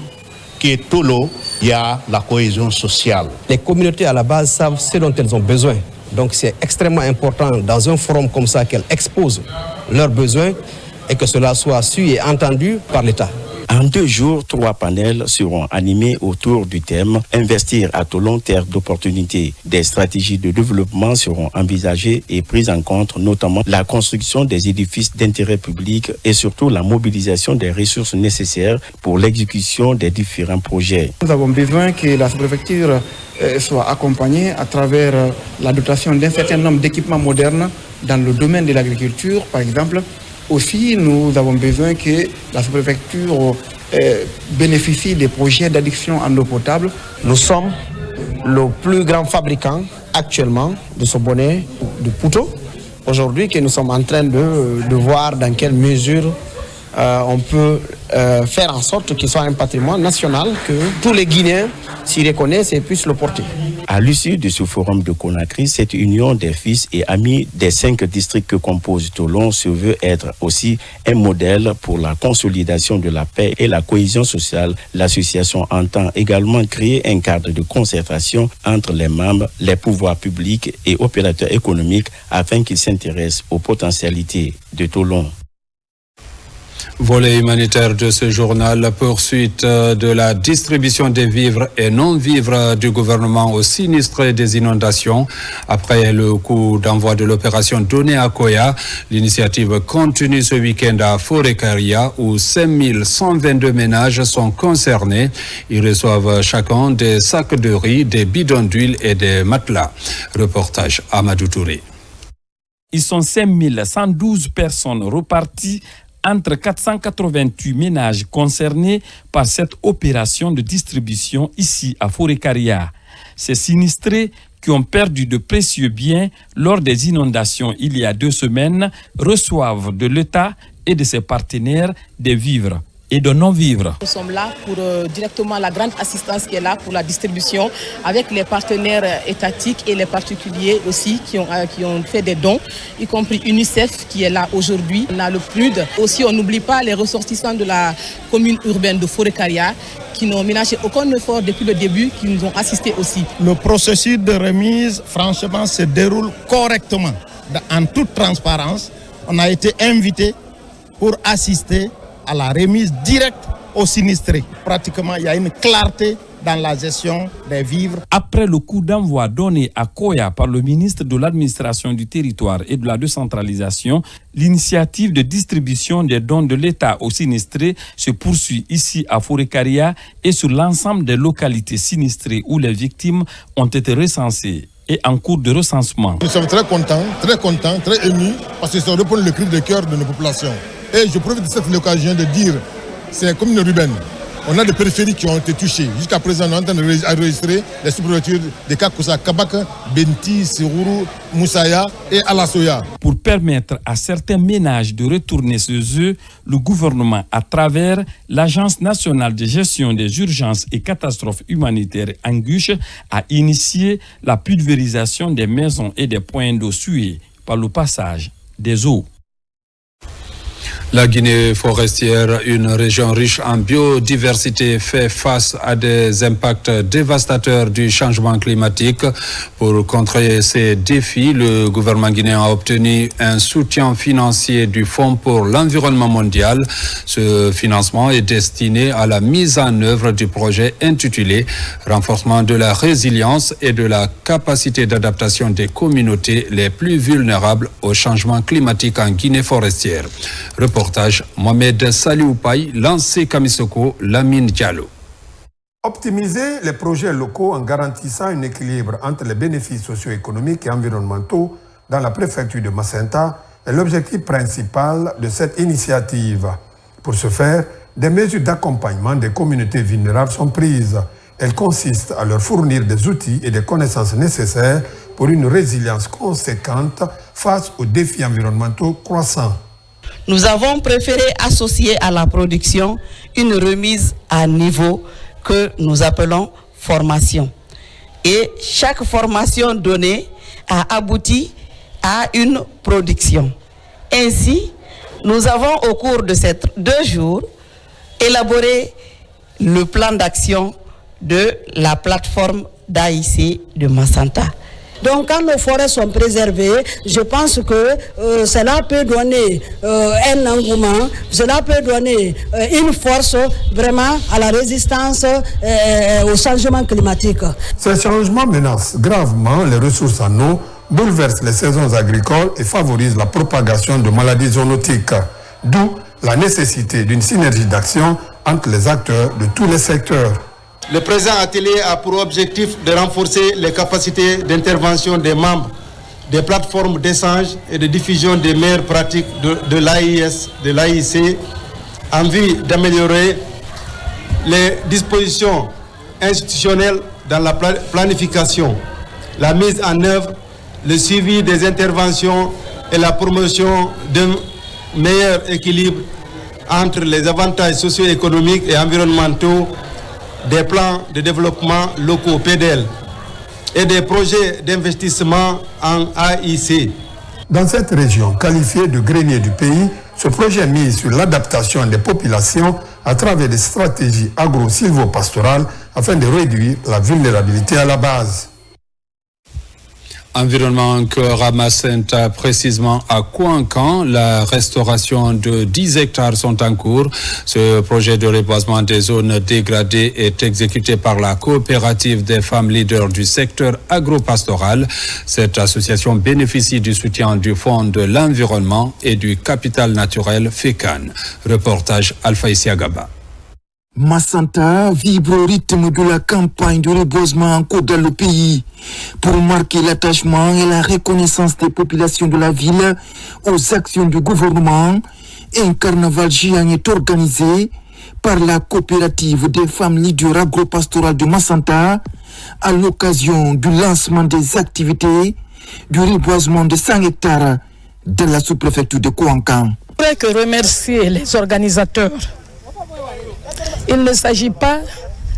que Tolo, il y a la cohésion sociale. Les communautés à la base savent ce dont elles ont besoin. Donc c'est extrêmement important dans un forum comme ça qu'elles exposent leurs besoins et que cela soit su et entendu par l'État. En 2 jours, 3 panels seront animés autour du thème « Investir à Tolon, terre d'opportunités ». Des stratégies de développement seront envisagées et prises en compte, notamment la construction des édifices d'intérêt public et surtout la mobilisation des ressources nécessaires pour l'exécution des différents projets. Nous avons besoin que la sous-préfecture soit accompagnée à travers la dotation d'un certain nombre d'équipements modernes dans le domaine de l'agriculture, par exemple. Aussi, nous avons besoin que la sous-préfecture bénéficie des projets d'adduction en eau potable. Nous sommes le plus grand fabricant actuellement de ce bonnet de Pouto. Aujourd'hui, que nous sommes en train de voir dans quelle mesure on peut faire en sorte qu'il soit un patrimoine national, que tous les Guinéens s'y reconnaissent et puissent le porter. À l'issue de ce forum de Conakry, cette union des fils et amis des 5 districts que compose Tolon se veut être aussi un modèle pour la consolidation de la paix et la cohésion sociale. L'association entend également créer un cadre de concertation entre les membres, les pouvoirs publics et opérateurs économiques afin qu'ils s'intéressent aux potentialités de Tolon. Volet humanitaire de ce journal, poursuite de la distribution des vivres et non-vivres du gouvernement aux sinistrés des inondations. Après le coup d'envoi de l'opération donnée à Koya, l'initiative continue ce week-end à Forêt-Caria où 5122 ménages sont concernés. Ils reçoivent chacun des sacs de riz, des bidons d'huile et des matelas. Reportage Amadou Touré. Ils sont 5112 personnes reparties entre 488 ménages concernés par cette opération de distribution ici à Forêt-Caria. Ces sinistrés qui ont perdu de précieux biens lors des inondations il y a 2 semaines reçoivent de l'État et de ses partenaires des vivres et de non-vivres. Nous sommes là pour directement la grande assistance qui est là pour la distribution avec les partenaires étatiques et les particuliers aussi qui ont fait des dons, y compris UNICEF qui est là aujourd'hui. On a le PNUD. Aussi, on n'oublie pas les ressortissants de la commune urbaine de Forêt-Caria qui n'ont ménagé aucun effort depuis le début, qui nous ont assistés aussi. Le processus de remise, franchement, se déroule correctement, en toute transparence. On a été invités pour assister à la remise directe aux sinistrés. Pratiquement, il y a une clarté dans la gestion des vivres. Après le coup d'envoi donné à Koya par le ministre de l'Administration du Territoire et de la Décentralisation, l'initiative de distribution des dons de l'État aux sinistrés se poursuit ici à Forêt-Caria et sur l'ensemble des localités sinistrées où les victimes ont été recensées et en cours de recensement. Nous sommes très contents, très émus parce que ça répond le cri de cœur de nos populations. Et je profite de cette occasion de dire, c'est comme une urbaine, On a des périphériques qui ont été touchés. Jusqu'à présent, on est en train d'enregistrer les sous-préfectures de Kakoussa, Kabak, Benti, Siruru, Moussaya et Alasoya. Pour permettre à certains ménages de retourner chez eux, le gouvernement, à travers l'Agence nationale de gestion des urgences et catastrophes humanitaires Anguche, a initié la pulvérisation des maisons et des points d'eau souillés par le passage des eaux. La Guinée forestière, une région riche en biodiversité, fait face à des impacts dévastateurs du changement climatique. Pour contrer ces défis, le gouvernement guinéen a obtenu un soutien financier du Fonds pour l'environnement mondial. Ce financement est destiné à la mise en œuvre du projet intitulé « Renforcement de la résilience et de la capacité d'adaptation des communautés les plus vulnérables au changement climatique en Guinée forestière ». Reportage Mohamed Salioupaï, lancé Kamisoko, Lamine Diallo. Optimiser les projets locaux en garantissant un équilibre entre les bénéfices socio-économiques et environnementaux dans la préfecture de Macenta est l'objectif principal de cette initiative. Pour ce faire, des mesures d'accompagnement des communautés vulnérables sont prises. Elles consistent à leur fournir des outils et des connaissances nécessaires pour une résilience conséquente face aux défis environnementaux croissants. Nous avons préféré associer à la production une remise à niveau que nous appelons formation. Et chaque formation donnée a abouti à une production. Ainsi, nous avons au cours de ces 2 jours élaboré le plan d'action de la plateforme d'AIC de Macenta. Donc quand nos forêts sont préservées, je pense que cela peut donner un engouement, cela peut donner une force vraiment à la résistance au changement climatique. Ces changements menacent gravement les ressources en eau, bouleversent les saisons agricoles et favorisent la propagation de maladies zoonotiques. D'où la nécessité d'une synergie d'action entre les acteurs de tous les secteurs. Le présent atelier a pour objectif de renforcer les capacités d'intervention des membres des plateformes d'échange et de diffusion des meilleures pratiques de l'AIS, de l'AIC, en vue d'améliorer les dispositions institutionnelles dans la planification, la mise en œuvre, le suivi des interventions et la promotion d'un meilleur équilibre entre les avantages socio-économiques et environnementaux des plans de développement locaux PDL et des projets d'investissement en AIC. Dans cette région qualifiée de grenier du pays, ce projet mise sur l'adaptation des populations à travers des stratégies agro-silvopastorales afin de réduire la vulnérabilité à la base. Environnement Cœur à Macenta, précisément à Kouankan, la restauration de 10 hectares sont en cours. Ce projet de reboisement des zones dégradées est exécuté par la coopérative des femmes leaders du secteur agropastoral. Cette association bénéficie du soutien du Fonds de l'environnement et du capital naturel FECAN. Reportage Alpha Isiagaba. Macenta vibre au rythme de la campagne de reboisement en cours dans le pays pour marquer l'attachement et la reconnaissance des populations de la ville aux actions du gouvernement. Un carnaval géant est organisé par la coopérative des femmes leaders agropastorales de Macenta à l'occasion du lancement des activités du reboisement de 100 hectares de la sous-préfecture de Kouankan. Je voudrais que remercier les organisateurs. Il ne s'agit pas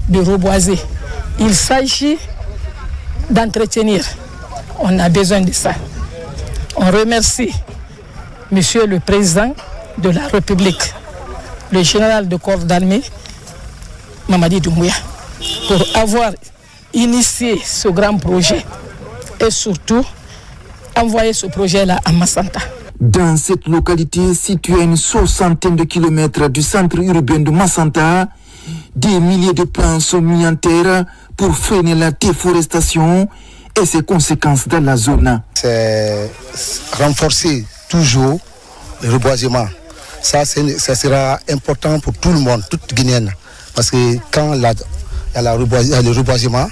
de reboiser, il s'agit d'entretenir. On a besoin de ça. On remercie Monsieur le Président de la République, le général de corps d'armée, Mamadi Doumbouya, pour avoir initié ce grand projet et surtout envoyer ce projet-là à Macenta. Dans cette localité située à une 60aine de kilomètres du centre urbain de Macenta, des milliers de plants sont mis en terre pour freiner la déforestation et ses conséquences dans la zone. C'est renforcer toujours le reboisement. Ça sera important pour tout le monde, toute Guinéenne. Parce que quand il y a le reboisement,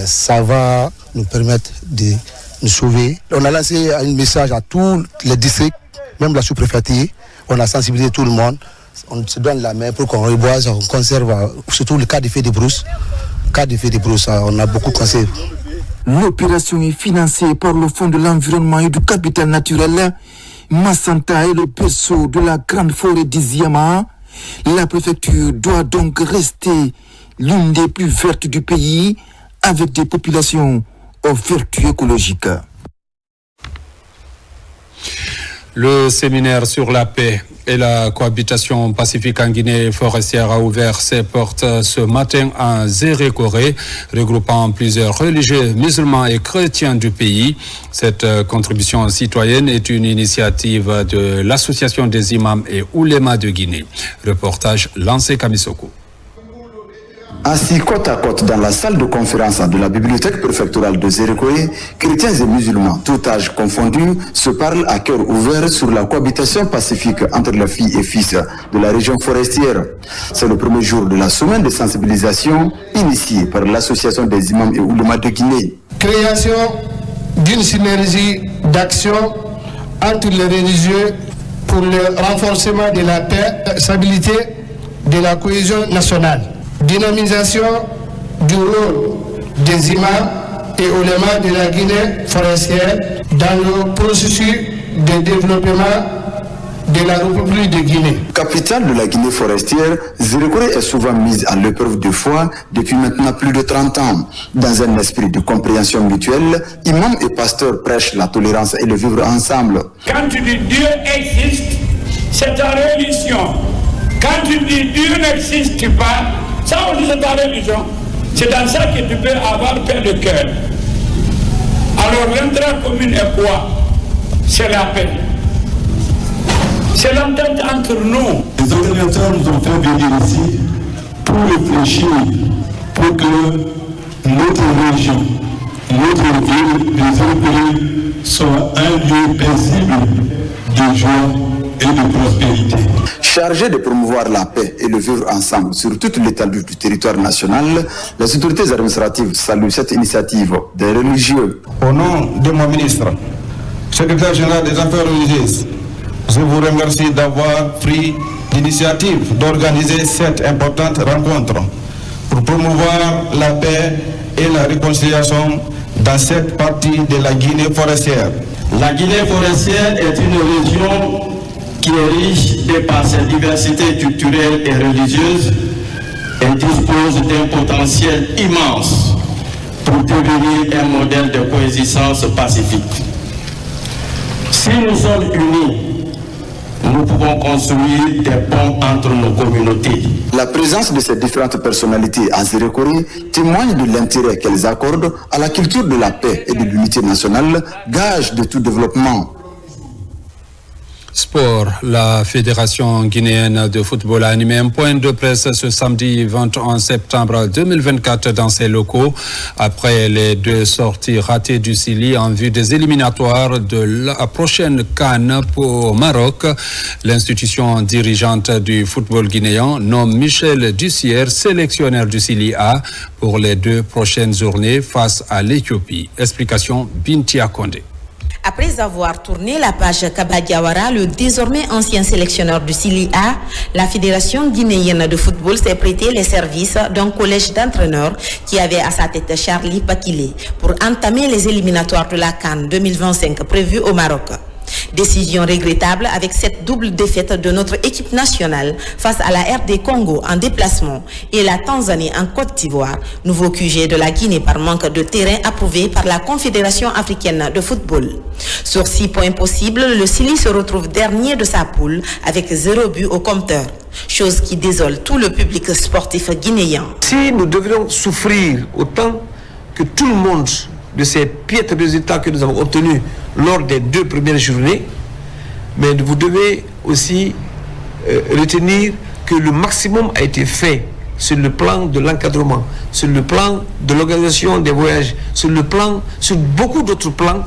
ça va nous permettre de nous sauver. On a lancé un message à tous les districts, même la sous-préfecture. On a sensibilisé tout le monde on se donne la main pour qu'on reboise, on conserve, surtout le cas d'effet de brousse. On a beaucoup conservé. L'opération est financée par le Fonds de l'environnement et du capital naturel. Massanta est le berceau de la grande forêt d'Iziama. La préfecture doit donc rester l'une des plus vertes du pays, avec des populations aux vertus écologiques. Le séminaire sur la paix et la cohabitation pacifique en Guinée forestière a ouvert ses portes ce matin à Zérékoré, regroupant plusieurs religieux musulmans et chrétiens du pays. Cette contribution citoyenne est une initiative de l'Association des imams et oulémas de Guinée. Reportage Lancé Kamisoko. Assis côte à côte dans la salle de conférence de la bibliothèque préfectorale de Zérékoré, chrétiens et musulmans, tout âge confondus, se parlent à cœur ouvert sur la cohabitation pacifique entre les filles et fils de la région forestière. C'est le premier jour de la semaine de sensibilisation initiée par l'Association des imams et oulémas de Guinée. Création d'une synergie d'action entre les religieux pour le renforcement de la paix, de la stabilité, de la cohésion nationale. Dynamisation du rôle des imams et oulémas de la Guinée forestière dans le processus de développement de la République de Guinée. Capitale de la Guinée forestière, Zérékoré est souvent mise à l'épreuve de foi depuis maintenant plus de 30 ans. Dans un esprit de compréhension mutuelle, imams et pasteurs prêchent la tolérance et le vivre ensemble. Quand tu dis Dieu existe, c'est ta religion. Quand tu dis Dieu n'existe pas, ça aussi c'est ta religion. C'est dans ça que tu peux avoir paix de cœur. Alors l'intérêt commun est quoi? C'est la paix. C'est l'entente entre nous. Les organisateurs nous ont fait venir ici pour réfléchir, pour que notre région, notre ville, les Zérékoré, soit un lieu paisible de joie et de prospérité. Chargé de promouvoir la paix et le vivre ensemble sur toute l'étendue du territoire national, les autorités administratives saluent cette initiative des religieux. Au nom de mon ministre, secrétaire général des affaires religieuses, je vous remercie d'avoir pris l'initiative d'organiser cette importante rencontre pour promouvoir la paix et la réconciliation dans cette partie de la Guinée forestière. La Guinée forestière est une région qui est riche de par ses diversités culturelles et religieuses et dispose d'un potentiel immense pour devenir un modèle de coexistence pacifique. Si nous sommes unis, nous pouvons construire des ponts entre nos communautés. La présence de ces différentes personnalités à Zérékoré témoigne de l'intérêt qu'elles accordent à la culture de la paix et de l'unité nationale, gage de tout développement. Sport, la Fédération guinéenne de football a animé un point de presse ce samedi 21 septembre 2024 dans ses locaux après les deux sorties ratées du Sili en vue des éliminatoires de la prochaine CAN au Maroc. L'institution dirigeante du football guinéen nomme Michel Dussière sélectionneur du Sili A pour les deux prochaines journées face à l'Éthiopie. Explication Bintia Kondé. Après avoir tourné la page Kaba Diawara, le désormais ancien sélectionneur du Sili A, la Fédération guinéenne de football s'est prêté les services d'un collège d'entraîneurs qui avait à sa tête Charlie Pakile pour entamer les éliminatoires de la CAN 2025 prévus au Maroc. Décision regrettable avec cette double défaite de notre équipe nationale face à la RD Congo en déplacement et la Tanzanie en Côte d'Ivoire, nouveau QG de la Guinée par manque de terrain approuvé par la Confédération africaine de football. Sur 6 points possibles, le Sili se retrouve dernier de sa poule avec 0 but au compteur, chose qui désole tout le public sportif guinéen. Si nous devions souffrir autant que tout le monde de ces piètres résultats que nous avons obtenus lors des 2 premières journées, mais vous devez aussi retenir que le maximum a été fait sur le plan de l'encadrement, sur le plan de l'organisation des voyages, sur beaucoup d'autres plans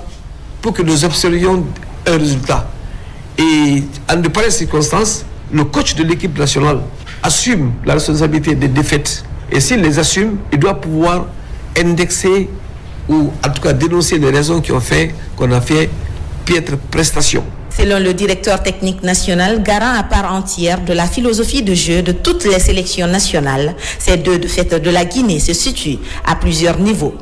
pour que nous obtenions un résultat. Et en de pareilles circonstances, le coach de l'équipe nationale assume la responsabilité des défaites. Et s'il les assume, il doit pouvoir indexer ou en tout cas dénoncer les raisons qui ont fait qu'on a fait piètre prestation. Selon le directeur technique national, garant à part entière de la philosophie de jeu de toutes les sélections nationales, ces deux de fait de la Guinée se situent à plusieurs niveaux.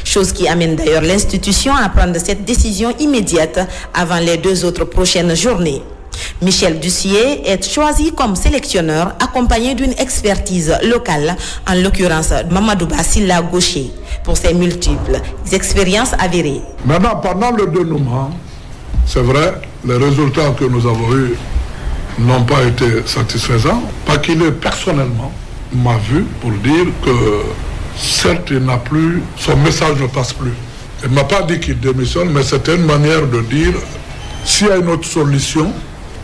Chose qui amène d'ailleurs l'institution à prendre cette décision immédiate avant les 2 autres prochaines journées. Michel Dussier est choisi comme sélectionneur accompagné d'une expertise locale, en l'occurrence Mamadou Bassila Gaucher, pour ses multiples expériences avérées. Maintenant, pendant le dénouement, c'est vrai, les résultats que nous avons eus n'ont pas été satisfaisants. Pakile, personnellement, m'a vu pour dire que certes, il n'a plus, son message ne passe plus. Il ne m'a pas dit qu'il démissionne, mais c'était une manière de dire s'il y a une autre solution,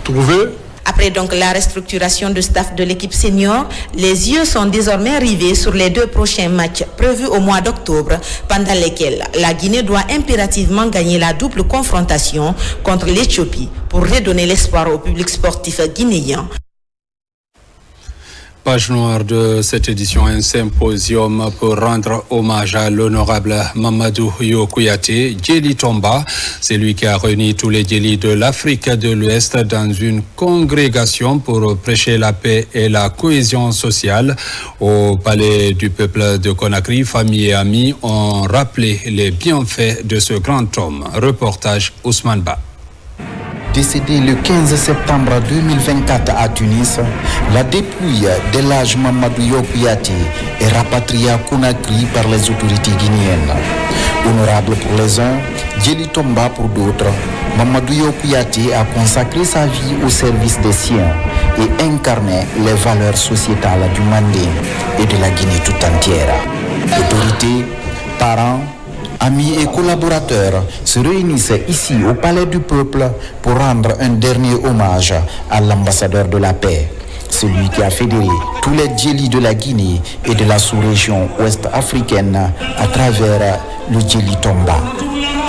trouvée. Après donc la restructuration du staff de l'équipe senior, les yeux sont désormais rivés sur les 2 prochains matchs prévus au mois d'octobre, pendant lesquels la Guinée doit impérativement gagner la double confrontation contre l'Éthiopie pour redonner l'espoir au public sportif guinéen. Page noire de cette édition, un symposium pour rendre hommage à l'honorable Mamadou Yokouyaté, Djeli Tomba. C'est lui qui a réuni tous les Djeli de l'Afrique de l'Ouest dans une congrégation pour prêcher la paix et la cohésion sociale. Au palais du peuple de Conakry, famille et amis ont rappelé les bienfaits de ce grand homme. Reportage Ousmane Ba. Décédé le 15 septembre 2024 à Tunis, la dépouille d'Elhadj Mamadou Yokouyaté est rapatriée à Conakry par les autorités guinéennes. Honorable pour les uns, Djeli Tomba pour d'autres, Mamadou Yokouyaté a consacré sa vie au service des siens et incarné les valeurs sociétales du Mandé et de la Guinée tout entière. Autorités, parents, amis et collaborateurs se réunissent ici au Palais du Peuple pour rendre un dernier hommage à l'ambassadeur de la paix, celui qui a fédéré tous les Djeli de la Guinée et de la sous-région ouest-africaine à travers le Djeli Tomba,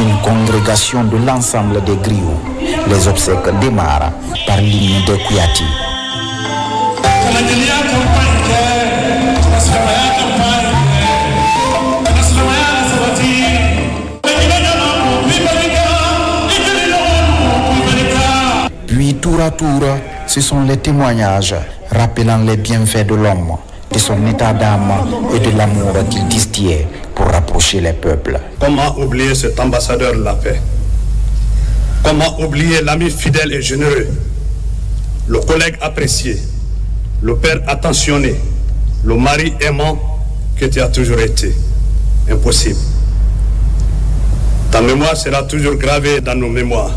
une congrégation de l'ensemble des griots. Les obsèques démarrent par l'hymne de Kouyaté. Puis tour à tour, ce sont les témoignages rappelant les bienfaits de l'homme, de son état d'âme et de l'amour qu'il distillait pour rapprocher les peuples. Comment oublier cet ambassadeur de la paix? Comment oublier l'ami fidèle et généreux, le collègue apprécié, le père attentionné, le mari aimant que tu as toujours été? Impossible. Ta mémoire sera toujours gravée dans nos mémoires.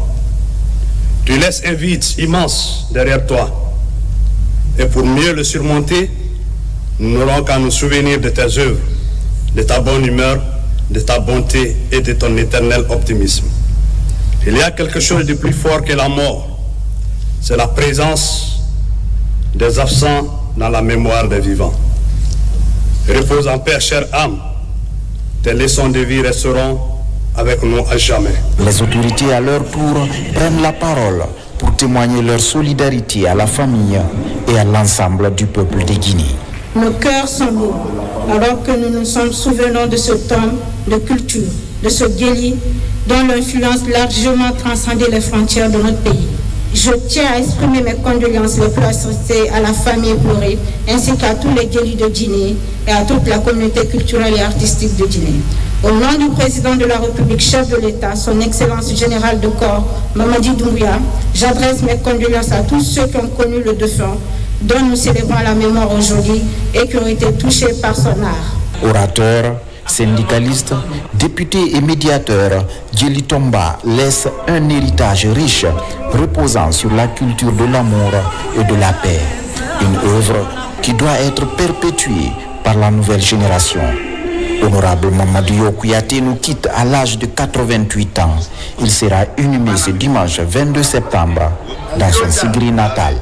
Tu laisses un vide immense derrière toi. Et pour mieux le surmonter, nous n'aurons qu'à nous souvenir de tes œuvres, de ta bonne humeur, de ta bonté et de ton éternel optimisme. Il y a quelque chose de plus fort que la mort. C'est la présence des absents dans la mémoire des vivants. Repose en paix, chère âme. Tes leçons de vie resteront avec nous à jamais. Les autorités à leur tour prennent la parole pour témoigner leur solidarité à la famille et à l'ensemble du peuple de Guinée. Nos cœurs sont lourds alors que nous nous sommes souvenant de ce homme de culture, de ce Djeli dont l'influence largement transcendait les frontières de notre pays. Je tiens à exprimer mes condoléances les plus attristées à la famille éplorée ainsi qu'à tous les Djeli de Guinée et à toute la communauté culturelle et artistique de Guinée. Au nom du président de la République, chef de l'État, son Excellence générale de corps, Mamadi Doumbouya, j'adresse mes condoléances à tous ceux qui ont connu le défunt, dont nous célébrons la mémoire aujourd'hui et qui ont été touchés par son art. Orateur, syndicaliste, député et médiateur, Djeli Tomba laisse un héritage riche reposant sur la culture de l'amour et de la paix. Une œuvre qui doit être perpétuée par la nouvelle génération. Honorable Mamadou Yokouyaté nous quitte à l'âge de 88 ans. Il sera inhumé ce dimanche 22 septembre dans son Sigri natal.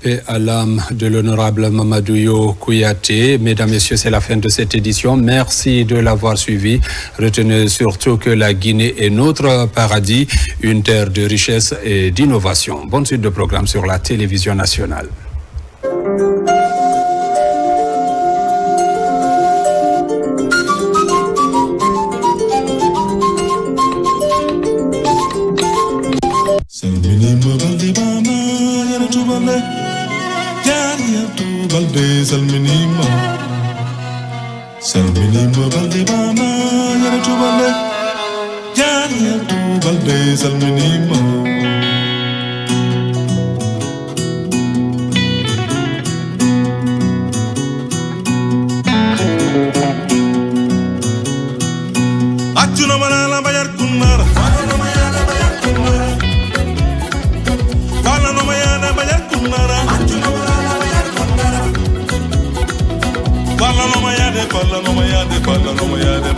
Paix à l'âme de l'honorable Mamadou Yokouyaté. Mesdames, Messieurs, c'est la fin de cette édition. Merci de l'avoir suivi. Retenez surtout que la Guinée est notre paradis, une terre de richesse et d'innovation. Bonne suite de programme sur la télévision nationale. salminima salminima balde bana yara to balde jani to balde salminima Achuna manala bayar kunara Fala no mayana bayar kunara Fala no mayana bayar kunara Achuna manala bayar kunara Fala no mayane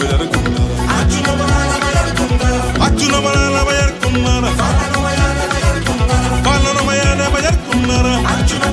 bayar kunara Achuna manala bayar kunara Achuna manala bayar kunara Fala no mayana bayar kunara Fala no mayana bayar kunara Achuna